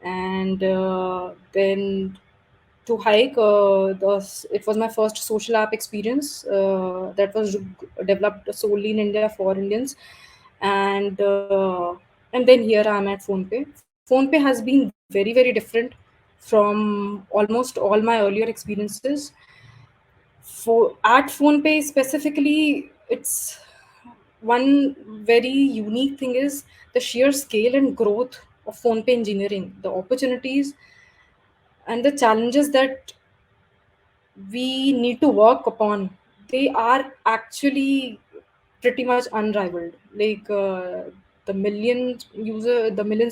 and then to hike. It was my first social app experience that was developed solely in India for Indians, and and then here I am at PhonePe. PhonePe has been very very different from almost all my earlier experiences. For at PhonePe specifically, it's one very unique thing is the sheer scale and growth of PhonePe engineering, the opportunities and the challenges that we need to work upon. They are actually pretty much unrivaled. Like the millions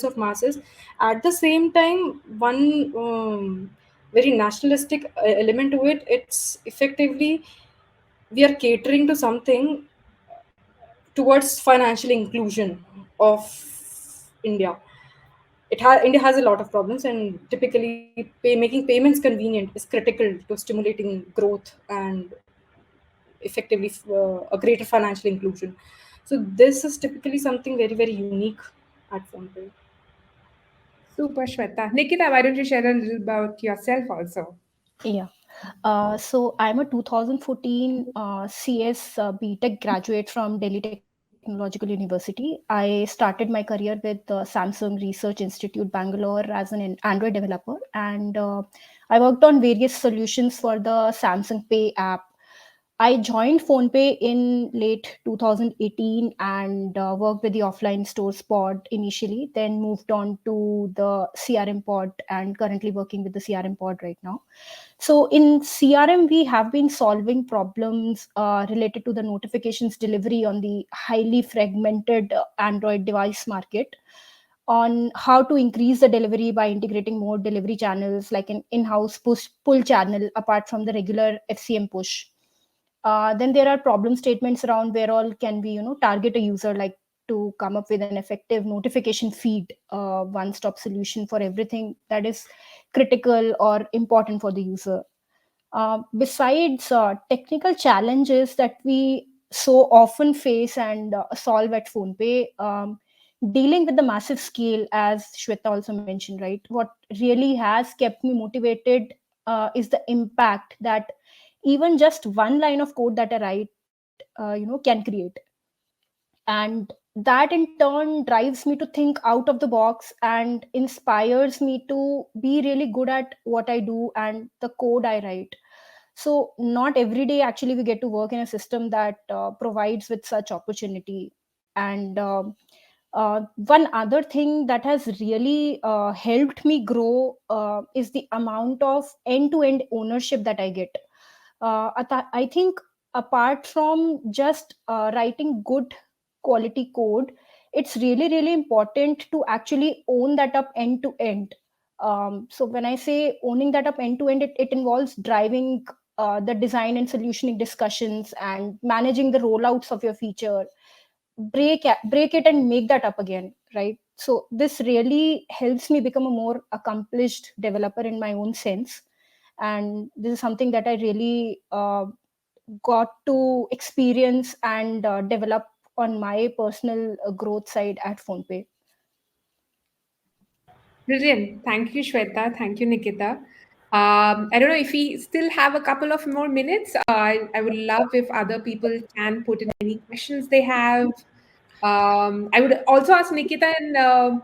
of masses. At the same time, one very nationalistic element to it. It's effectively we are catering to something towards financial inclusion of India. India has a lot of problems, and typically making payments convenient is critical to stimulating growth and effectively a greater financial inclusion. So this is typically something very very unique at PhonePe. Super, Shweta. Nikita, why don't you share a little about yourself also? Yeah. So I'm a 2014 CS BTech graduate from Delhi Technological University. I started my career with Samsung Research Institute, Bangalore, as an Android developer, and I worked on various solutions for the Samsung Pay app. I joined PhonePe in late 2018 and worked with the offline stores pod initially, then moved on to the CRM pod and currently working with the CRM pod right now. So in CRM, we have been solving problems related to the notifications delivery on the highly fragmented Android device market, on how to increase the delivery by integrating more delivery channels like an in-house push pull channel apart from the regular FCM push. Then there are problem statements around where all can we target a user, like to come up with an effective notification feed, one-stop solution for everything that is critical or important for the user. Besides technical challenges that we so often face and solve at PhonePe, dealing with the massive scale, as Shweta also mentioned, right? What really has kept me motivated is the impact that even just one line of code that I write, can create. And that in turn drives me to think out of the box and inspires me to be really good at what I do and the code I write. So not every day actually we get to work in a system that provides with such opportunity. And one other thing that has really helped me grow is the amount of end-to-end ownership that I get. I think apart from just writing good quality code, it's really, really important to actually own that up end to end. So when I say owning that up end to end, it involves driving the design and solutioning discussions and managing the rollouts of your feature, break it and make that up again, right? So this really helps me become a more accomplished developer in my own sense. And this is something that I really got to experience and develop on my personal growth side at PhonePe. Brilliant. Thank you, Shweta. Thank you, Nikita. I don't know if we still have a couple of more minutes. I would love if other people can put in any questions they have. I would also ask Nikita and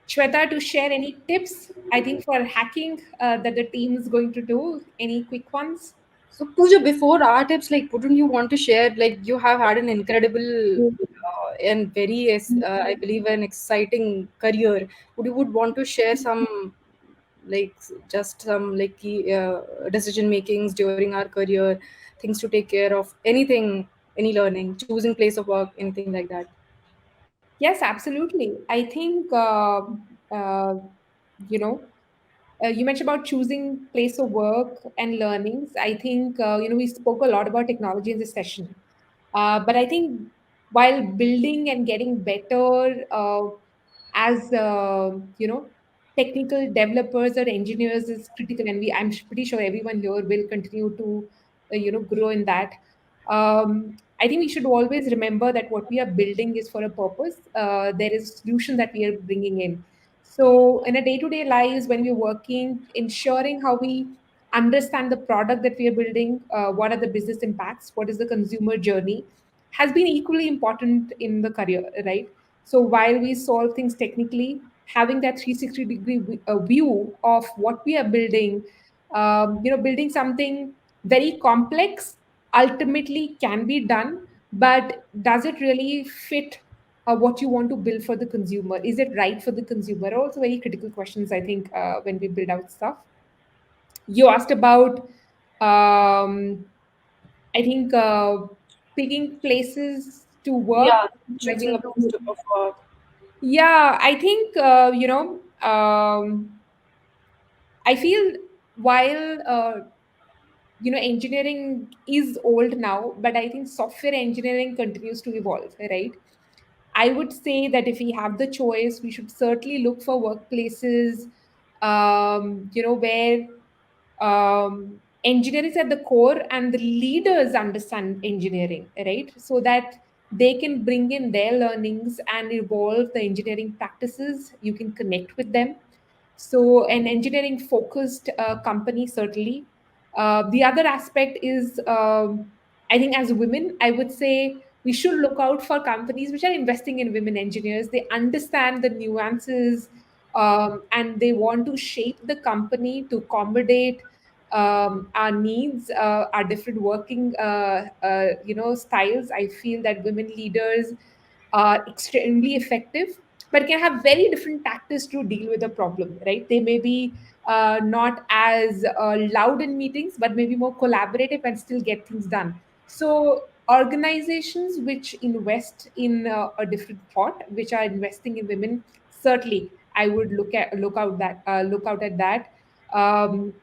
Shweta to share any tips, I think, for hacking that the team is going to do. Any quick ones? So Pooja, before our tips, like, wouldn't you want to share? Like, you have had an incredible and very, I believe, an exciting career. Would want to share some, like, just some like key decision makings during our career, things to take care of, anything, any learning, choosing place of work, anything like that. Yes, absolutely. I think, uh, you know, you mentioned about choosing place of work and learnings. I think, we spoke a lot about technology in this session. But I think while building and getting better as, technical developers or engineers is critical. And I'm pretty sure everyone here will continue to, grow in that. I think we should always remember that what we are building is for a purpose. There is a solution that we are bringing in. So, in a day to day lives, when we're working, ensuring how we understand the product that we are building, what are the business impacts, what is the consumer journey, has been equally important in the career, right? So, while we solve things technically, having that 360-degree view of what we are building, building something very complex ultimately can be done, but does it really fit what you want to build for the consumer? Is it right for the consumer? Are also very critical questions, I think, when we build out stuff. You asked about, I think, picking places to work. Yeah, choosing a place of work. Yeah, I think, I feel while engineering is old now, but I think software engineering continues to evolve, right? I would say that if we have the choice, we should certainly look for workplaces, where engineering is at the core and the leaders understand engineering, right? So that they can bring in their learnings and evolve the engineering practices. You can connect with them. So, an engineering focused company, certainly. The other aspect is, I think, as women, I would say we should look out for companies which are investing in women engineers. They understand the nuances, and they want to shape the company to accommodate our needs, our different working, styles. I feel that women leaders are extremely effective, but can have very different tactics to deal with a problem, right? They may be not as loud in meetings, but maybe more collaborative and still get things done. So organizations which invest in a different thought, which are investing in women, certainly I would look out at that.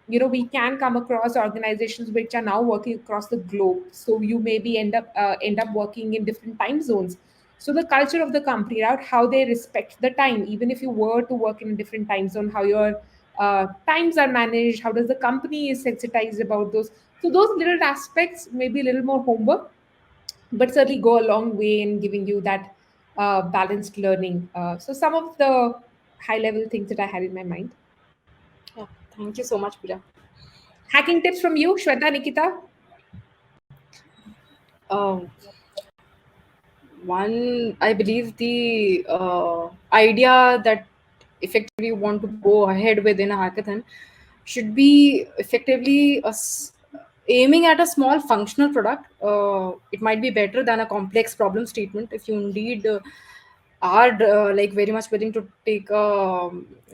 We can come across organizations which are now working across the globe, so you maybe end up working in different time zones. So the culture of the company, right, how they respect the time, even if you were to work in a different time zone, how your times are managed, how does the company is sensitized about those. So those little aspects, maybe a little more homework, but certainly go a long way in giving you that balanced learning. So some of the high level things that I had in my mind. Yeah, thank you so much, Pooja. Hacking tips from you, Shweta, Nikita? Uh, One, I believe the idea that effectively you want to go ahead with in a hackathon should be effectively aiming at a small functional product. It might be better than a complex problem statement if you indeed are like very much willing to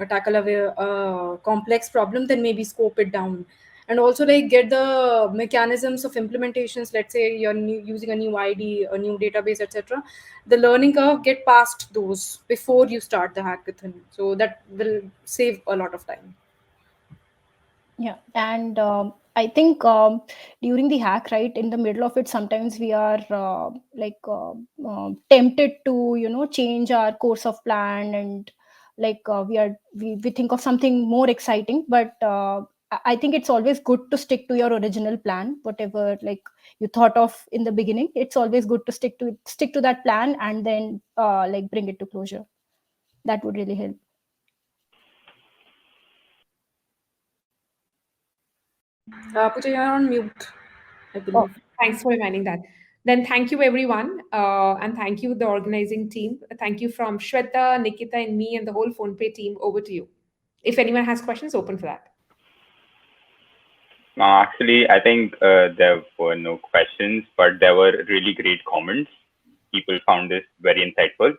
tackle a complex problem, then maybe scope it down, and also like get the mechanisms of implementations. Let's say you're using a new id, a new database, etc. The learning curve, get past those before you start the hackathon, so that will save a lot of time. Yeah, and I think during the hack, right in the middle of it, sometimes we are tempted to change our course of plan, and we think of something more exciting. But I think it's always good to stick to your original plan, whatever you thought of in the beginning. It's always good to stick to that plan and then bring it to closure. That would really help. Pooja, you're on mute, I Oh, believe. thanks for reminding that. Then thank you everyone, and thank you the organizing team. Thank you from Shweta, Nikita, and me, and the whole PhonePe team. Over to you. If anyone has questions, open for that. Actually, I think there were no questions, but there were really great comments. People found this very insightful.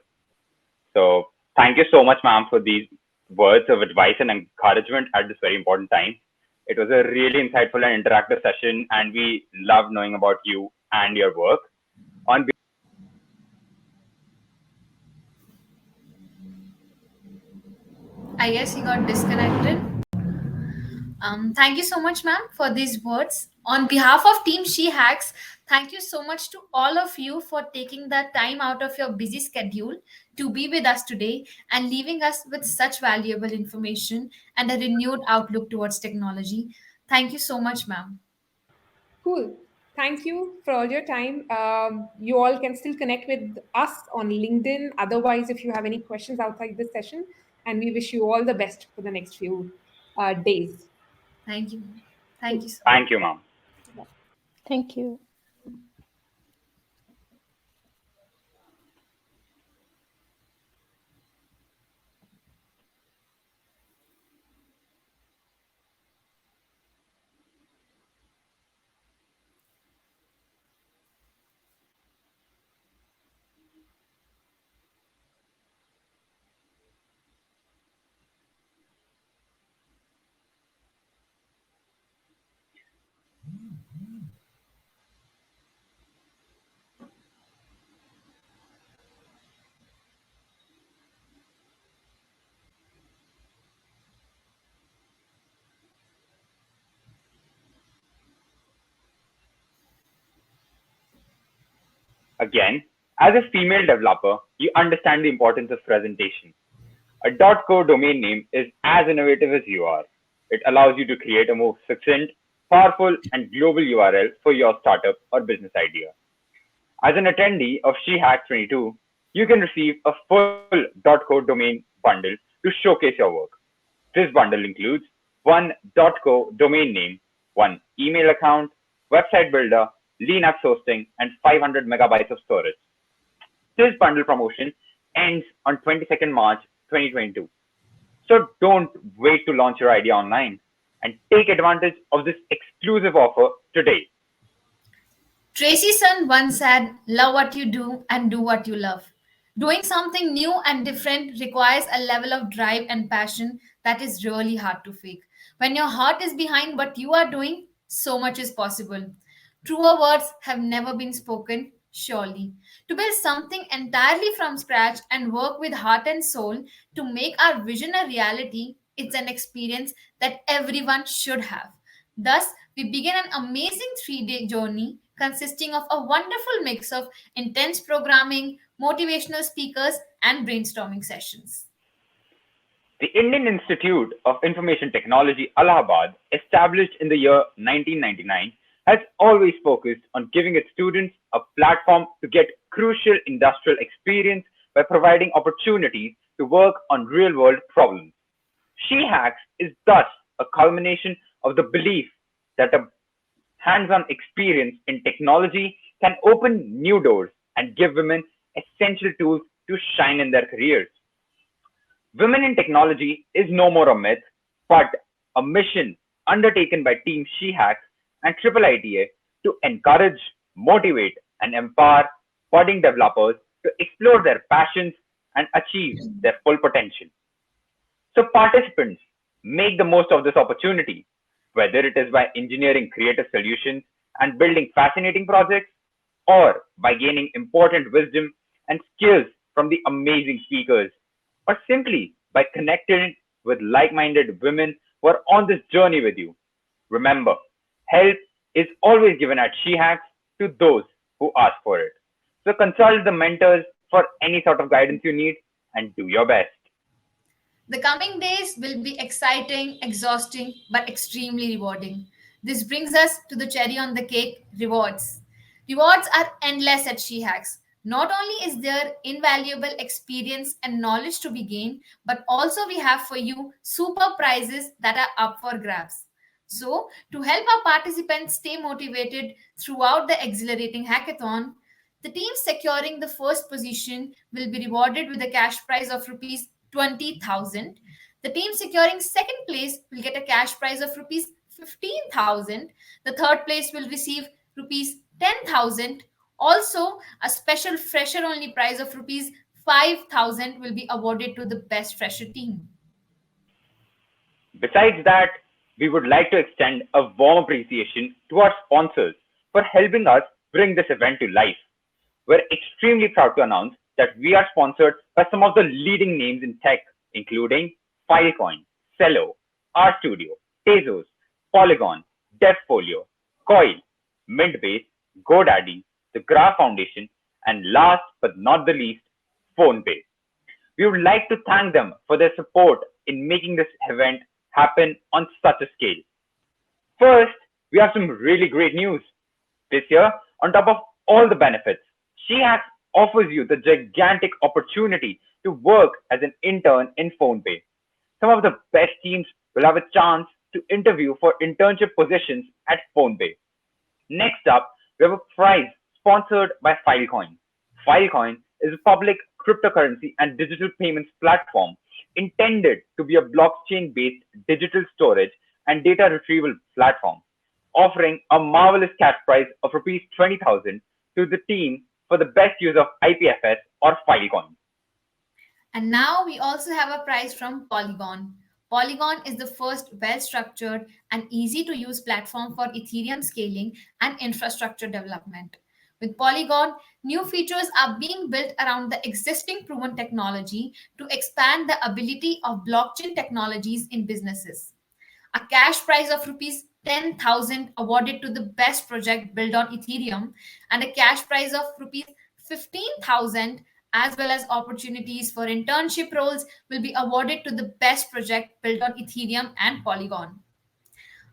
So thank you so much, ma'am, for these words of advice and encouragement at this very important time. It was a really insightful and interactive session, and we loved knowing about you and your work. On I guess he got disconnected. Thank you so much, ma'am, for these words. On behalf of Team She Hacks, thank you so much to all of you for taking the time out of your busy schedule to be with us today and leaving us with such valuable information and a renewed outlook towards technology. Thank you so much, ma'am. Cool. Thank you for all your time. You all can still connect with us on LinkedIn. Otherwise, if you have any questions outside this session, and we wish you all the best for the next few days. Thank you, ma'am. Thank Cool. you so much. thank you, ma'am. Thank you. Again, as a female developer, you understand the importance of presentation. A .co domain name is as innovative as you are. It allows you to create a more succinct, powerful, and global URL for your startup or business idea. As an attendee of SheHacks 22, you can receive a full .co domain bundle to showcase your work. This bundle includes one .co domain name, one email account, website builder, Linux hosting, and 500 megabytes of storage. This bundle promotion ends on 22nd March 2022. So don't wait to launch your idea online and take advantage of this exclusive offer today. Tracy Sun once said, "Love what you do and do what you love." Doing something new and different requires a level of drive and passion that is really hard to fake. When your heart is behind what you are doing, so much is possible. Truer words have never been spoken, surely. To build something entirely from scratch and work with heart and soul to make our vision a reality, it's an experience that everyone should have. Thus, we begin an amazing 3-day journey consisting of a wonderful mix of intense programming, motivational speakers, and brainstorming sessions. The Indian Institute of Information Technology, Allahabad, established in the year 1999, has always focused on giving its students a platform to get crucial industrial experience by providing opportunities to work on real world problems. SheHacks is thus a culmination of the belief that a hands-on experience in technology can open new doors and give women essential tools to shine in their careers. Women in technology is no more a myth, but a mission undertaken by Team SheHacks and Triple ITA to encourage, motivate, and empower budding developers to explore their passions and achieve their full potential. So, participants, make the most of this opportunity, whether it is by engineering creative solutions and building fascinating projects, or by gaining important wisdom and skills from the amazing speakers, or simply by connecting with like minded women who are on this journey with you. Remember, help is always given at SheHacks to those who ask for it. So consult the mentors for any sort of guidance you need and do your best. The coming days will be exciting, exhausting, but extremely rewarding. This brings us to the cherry on the cake rewards. Rewards are endless at SheHacks. Not only is there invaluable experience and knowledge to be gained, but also we have for you super prizes that are up for grabs. So, to help our participants stay motivated throughout the exhilarating hackathon, the team securing the first position will be rewarded with a cash prize of rupees 20,000. The team securing second place will get a cash prize of rupees 15,000. The third place will receive rupees 10,000. Also, a special fresher only prize of rupees 5,000 will be awarded to the best fresher team. Besides that, we would like to extend a warm appreciation to our sponsors for helping us bring this event to life. We're extremely proud to announce that we are sponsored by some of the leading names in tech, including Filecoin, Cello, RStudio, Tezos, Polygon, Devfolio, Coil, Mintbase, GoDaddy, the Graph Foundation, and last but not the least, PhonePe. We would like to thank them for their support in making this event happen on such a scale. First, we have some really great news. This year, on top of all the benefits, SheHacks offers you the gigantic opportunity to work as an intern in PhonePe. Some of the best teams will have a chance to interview for internship positions at PhonePe. Next up, we have a prize sponsored by Filecoin. Filecoin is a public cryptocurrency and digital payments platform intended to be a blockchain-based digital storage and data retrieval platform, offering a marvelous cash prize of rupees 20,000 to the team for the best use of IPFS or Filecoin. And now we also have a prize from Polygon. Polygon is the first well structured and easy to use platform for Ethereum scaling and infrastructure development. With Polygon, new features are being built around the existing proven technology to expand the ability of blockchain technologies in businesses. A cash prize of rupees 10,000 awarded to the best project built on Ethereum, and a cash prize of rupees 15,000 as well as opportunities for internship roles will be awarded to the best project built on Ethereum and Polygon.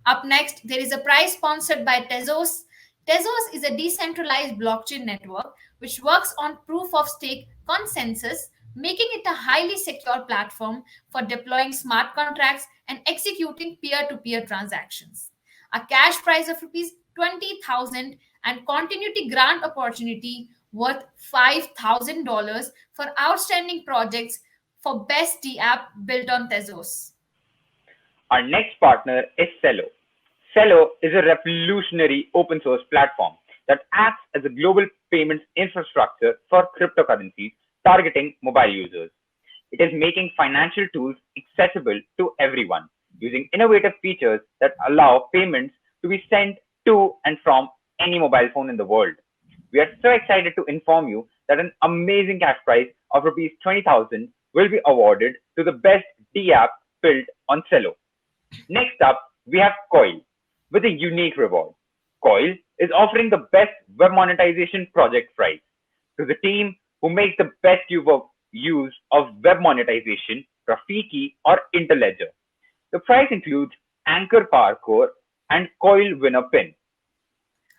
Up next, there is a prize sponsored by Tezos. Tezos is a decentralized blockchain network which works on proof of stake consensus, making it a highly secure platform for deploying smart contracts and executing peer to peer transactions. A cash prize of rupees 20,000 and continuity grant opportunity worth $5,000 for outstanding projects for best D app built on Tezos. Our next partner is Cello. Cello is a revolutionary open source platform that acts as a global payments infrastructure for cryptocurrencies targeting mobile users. It is making financial tools accessible to everyone using innovative features that allow payments to be sent to and from any mobile phone in the world. We are so excited to inform you that an amazing cash prize of rupees 20,000 will be awarded to the best D app built on Cello. Next up, we have Coil with a unique reward. Coil is offering the best web monetization project prize to the team who makes the best use of web monetization, Rafiki, or Interledger. The prize includes Anchor Power Core and Coil Winner Pin.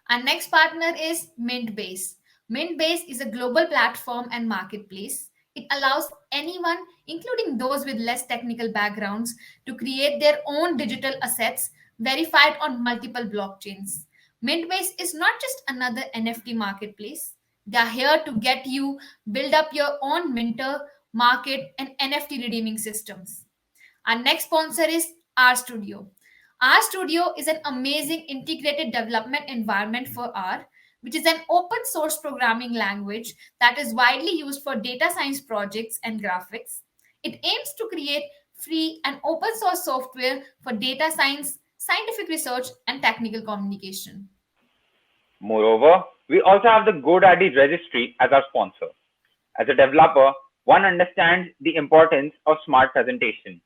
Our next partner is Mintbase. Mintbase is a global platform and marketplace. It allows anyone, including those with less technical backgrounds, to create their own digital assets verified on multiple blockchains. Mintbase is not just another NFT marketplace. They are here to get you build up your own minter, market, and NFT redeeming systems. Our next sponsor is RStudio. RStudio is an amazing integrated development environment for R, which is an open source programming language that is widely used for data science projects and graphics. It aims to create free and open source software for data science, scientific research, and technical communication. Moreover, we also have the GoDaddy registry as our sponsor. As a developer, one understands the importance of smart presentation.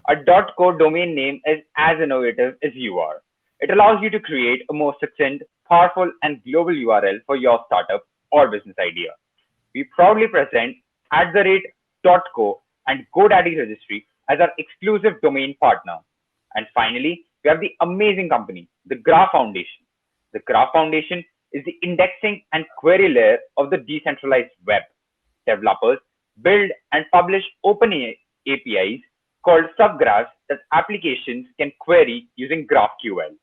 A .co domain name is as innovative as you are. It allows you to create a more succinct, powerful, and global URL for your startup or business idea. We proudly present @.co and GoDaddy registry as our exclusive domain partner. And finally, we have the amazing company, the Graph Foundation. The Graph Foundation is the indexing and query layer of the decentralized web. Developers build and publish open APIs called subgraphs that applications can query using GraphQL.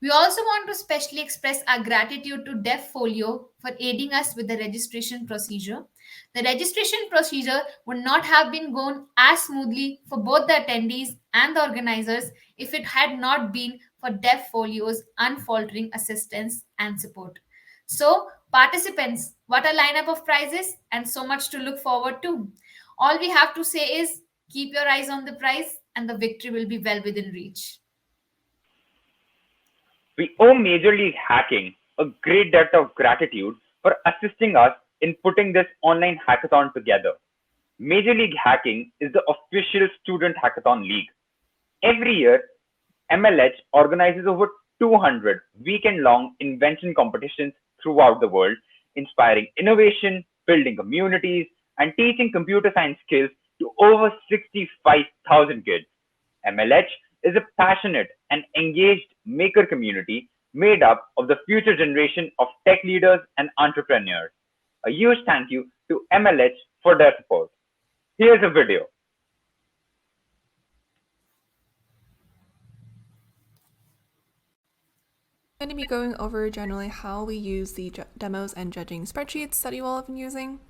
We also want to specially express our gratitude to DevFolio for aiding us with the registration procedure. The registration procedure would not have been gone as smoothly for both the attendees and the organizers if it had not been for DevFolio's unfaltering assistance and support. So, participants, what a lineup of prizes and so much to look forward to. All we have to say is keep your eyes on the prize and the victory will be well within reach. We owe Major League Hacking a great debt of gratitude for assisting us in putting this online hackathon together. Major League Hacking is the official student hackathon league. Every year, MLH organizes over 200 weekend-long invention competitions throughout the world, inspiring innovation, building communities, and teaching computer science skills to over 65,000 kids. MLH is a passionate and engaged maker community made up of the future generation of tech leaders and entrepreneurs. A huge thank you to MLH for their support. Here's a video. I'm going to be going over generally how we use the demos and judging spreadsheets that you all have been using.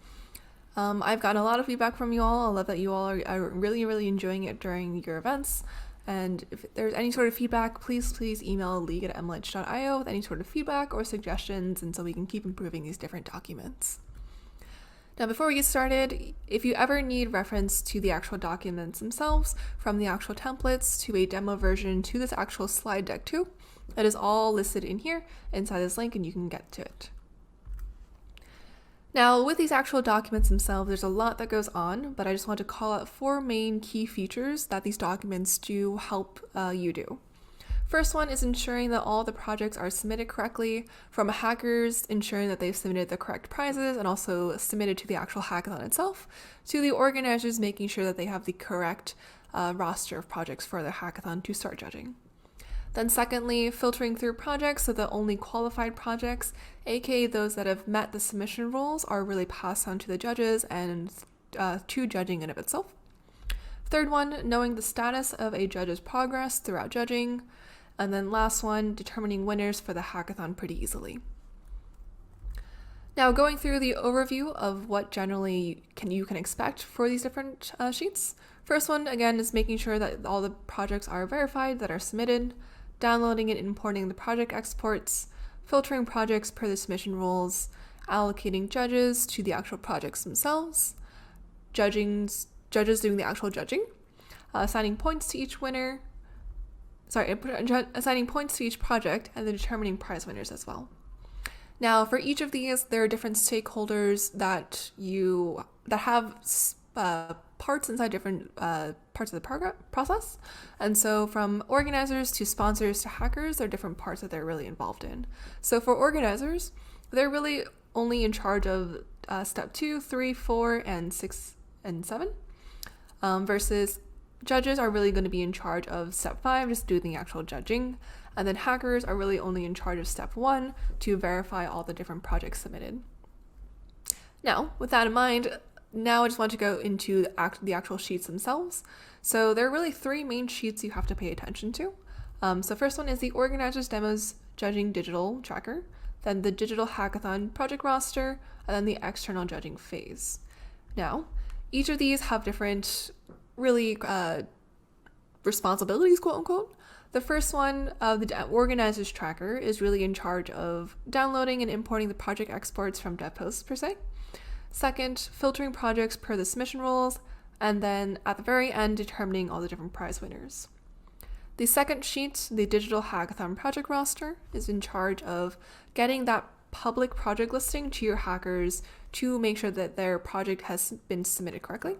I've gotten a lot of feedback from you all. I love that you all are really, really enjoying it during your events. And if there's any sort of feedback, please email league@mlh.io with any sort of feedback or suggestions, and so we can keep improving these different documents. Now, before we get started, if you ever need reference to the actual documents themselves, from the actual templates to a demo version to this actual slide deck too, it is all listed in here inside this link and you can get to it. Now, with these actual documents themselves, there's a lot that goes on, but I just want to call out 4 main key features that these documents do help you do. First one is ensuring that all the projects are submitted correctly, from hackers ensuring that they've submitted the correct prizes and also submitted to the actual hackathon itself, to the organizers making sure that they have the correct roster of projects for the hackathon to start judging. Then secondly, filtering through projects so that only qualified projects, aka those that have met the submission rules, are really passed on to the judges and to judging in of itself. Third one, knowing the status of a judge's progress throughout judging. And then last one, determining winners for the hackathon pretty easily. Now, going through the overview of what generally you can expect for these different sheets. First one, again, is making sure that all the projects are verified that are submitted, downloading and importing the project exports, filtering projects per the submission rules, allocating judges to the actual projects themselves, judges doing the actual judging, assigning points to each winner, assigning points to each project, and then determining prize winners as well. Now, for each of these, there are different stakeholders that have parts inside different parts of the process. And so from organizers to sponsors to hackers, there are different parts that they're really involved in. So for organizers, they're really only in charge of step 2, 3, 4, and 6, and 7, versus judges are really going to be in charge of step 5, just doing the actual judging. And then hackers are really only in charge of step 1 to verify all the different projects submitted. Now, with that in mind, now I just want to go into the actual sheets themselves. So there are really 3 main sheets you have to pay attention to. So first one is the organizers demos judging digital tracker, then the digital hackathon project roster, and then the external judging phase. Now, each of these have different really responsibilities, quote unquote. The first one, the organizers tracker, is really in charge of downloading and importing the project exports from DevPost per se. Second, filtering projects per the submission rules, and then at the very end, determining all the different prize winners. The second sheet, the digital hackathon project roster, is in charge of getting that public project listing to your hackers to make sure that their project has been submitted correctly.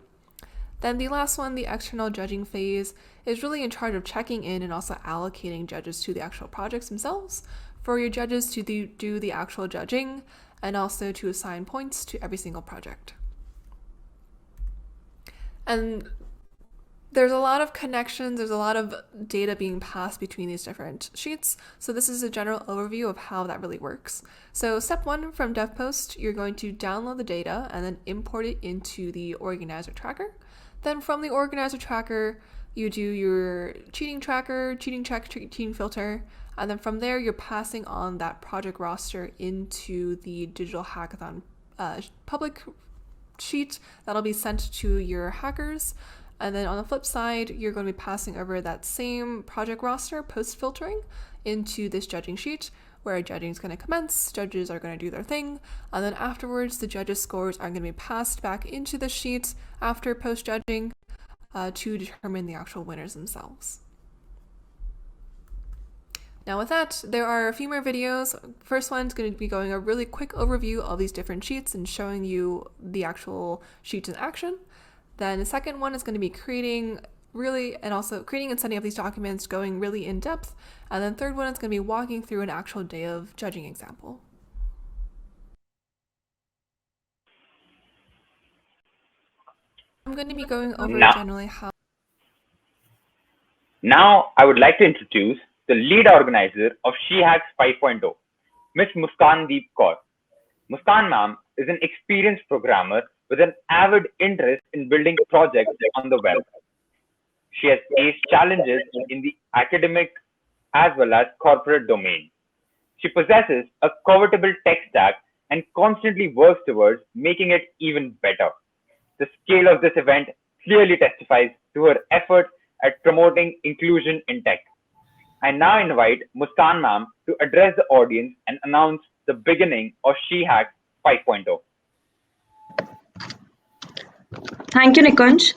Then the last one, the external judging phase, is really in charge of checking in and also allocating judges to the actual projects themselves for your judges to do the actual judging and also to assign points to every single project. And there's a lot of connections, there's a lot of data being passed between these different sheets. So this is a general overview of how that really works. So step one from DevPost, you're going to download the data and then import it into the organizer tracker. Then from the organizer tracker, you do your cheating tracker, cheating check, cheating filter, and then from there you're passing on that project roster into the digital hackathon public sheet that'll be sent to your hackers. And then on the flip side, you're going to be passing over that same project roster post-filtering into this judging sheet where judging is going to commence, judges are going to do their thing, and then afterwards the judges' scores are going to be passed back into the sheet after post-judging to determine the actual winners themselves. Now with that, there are a few more videos. First one's going to be going a really quick overview of these different sheets and showing you the actual sheets in action. Then the second one is going to be creating and setting up these documents, going really in depth. And then third one is going to be walking through an actual day of judging example. I'm going to be going over generally how. Now, I would like to introduce the lead organizer of SheHacks 5.0, Ms. Muskan Deep Kaur. Muskan ma'am is an experienced programmer with an avid interest in building projects on the web. She has faced challenges in the academic as well as corporate domain. She possesses a covetable tech stack and constantly works towards making it even better. The scale of this event clearly testifies to her efforts at promoting inclusion in tech. I now invite Muskan ma'am to address the audience and announce the beginning of SheHacks 5.0. Thank you, Nikunj.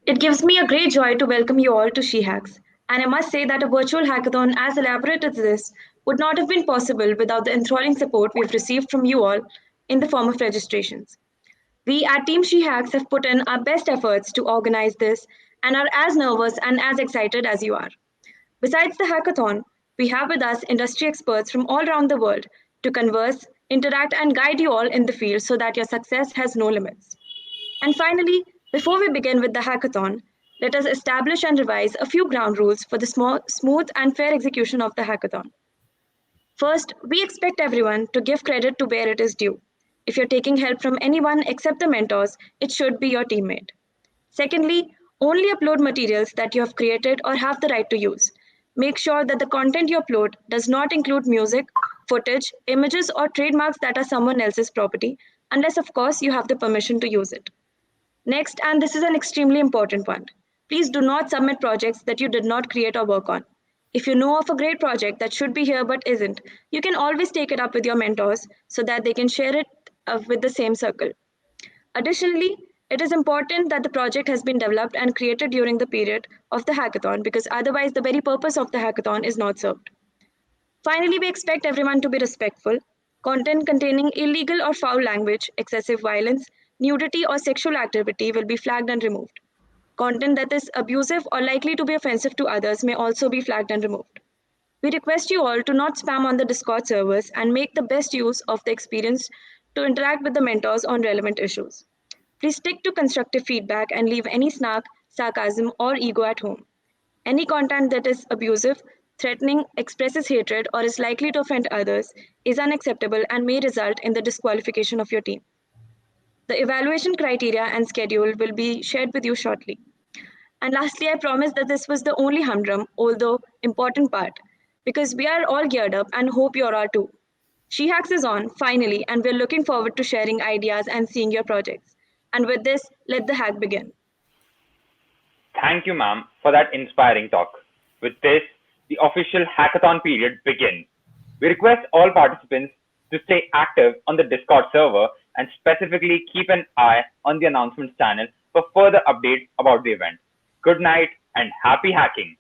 It gives me a great joy to welcome you all to SheHacks. And I must say that a virtual hackathon as elaborate as this would not have been possible without the enthralling support we've received from you all in the form of registrations. We at Team SheHacks have put in our best efforts to organize this and are as nervous and as excited as you are. Besides the hackathon, we have with us industry experts from all around the world to converse, interact, and guide you all in the field so that your success has no limits. And finally, before we begin with the hackathon, let us establish and revise a few ground rules for the smooth and fair execution of the hackathon. First, we expect everyone to give credit to where it is due. If you're taking help from anyone except the mentors, it should be your teammate. Secondly, only upload materials that you have created or have the right to use. Make sure that the content you upload does not include music, footage, images, or trademarks that are someone else's property, unless, of course, you have the permission to use it. Next, and this is an extremely important one, please do not submit projects that you did not create or work on. If you know of a great project that should be here but isn't, you can always take it up with your mentors so that they can share it with the same circle. Additionally, it is important that the project has been developed and created during the period of the hackathon because otherwise the very purpose of the hackathon is not served. Finally, we expect everyone to be respectful. Content containing illegal or foul language, excessive violence, nudity, or sexual activity will be flagged and removed. Content that is abusive or likely to be offensive to others may also be flagged and removed. We request you all to not spam on the Discord servers and make the best use of the experience to interact with the mentors on relevant issues. Please stick to constructive feedback and leave any snark, sarcasm, or ego at home. Any content that is abusive, threatening, expresses hatred, or is likely to offend others is unacceptable and may result in the disqualification of your team. The evaluation criteria and schedule will be shared with you shortly. And lastly, I promise that this was the only humdrum, although important part, because we are all geared up and hope you are too. SheHacks is on, finally, and we're looking forward to sharing ideas and seeing your projects. And with this, let the hack begin. Thank you, ma'am, for that inspiring talk. With this, the official hackathon period begins. We request all participants to stay active on the Discord server and specifically keep an eye on the announcements channel for further updates about the event. Good night and happy hacking!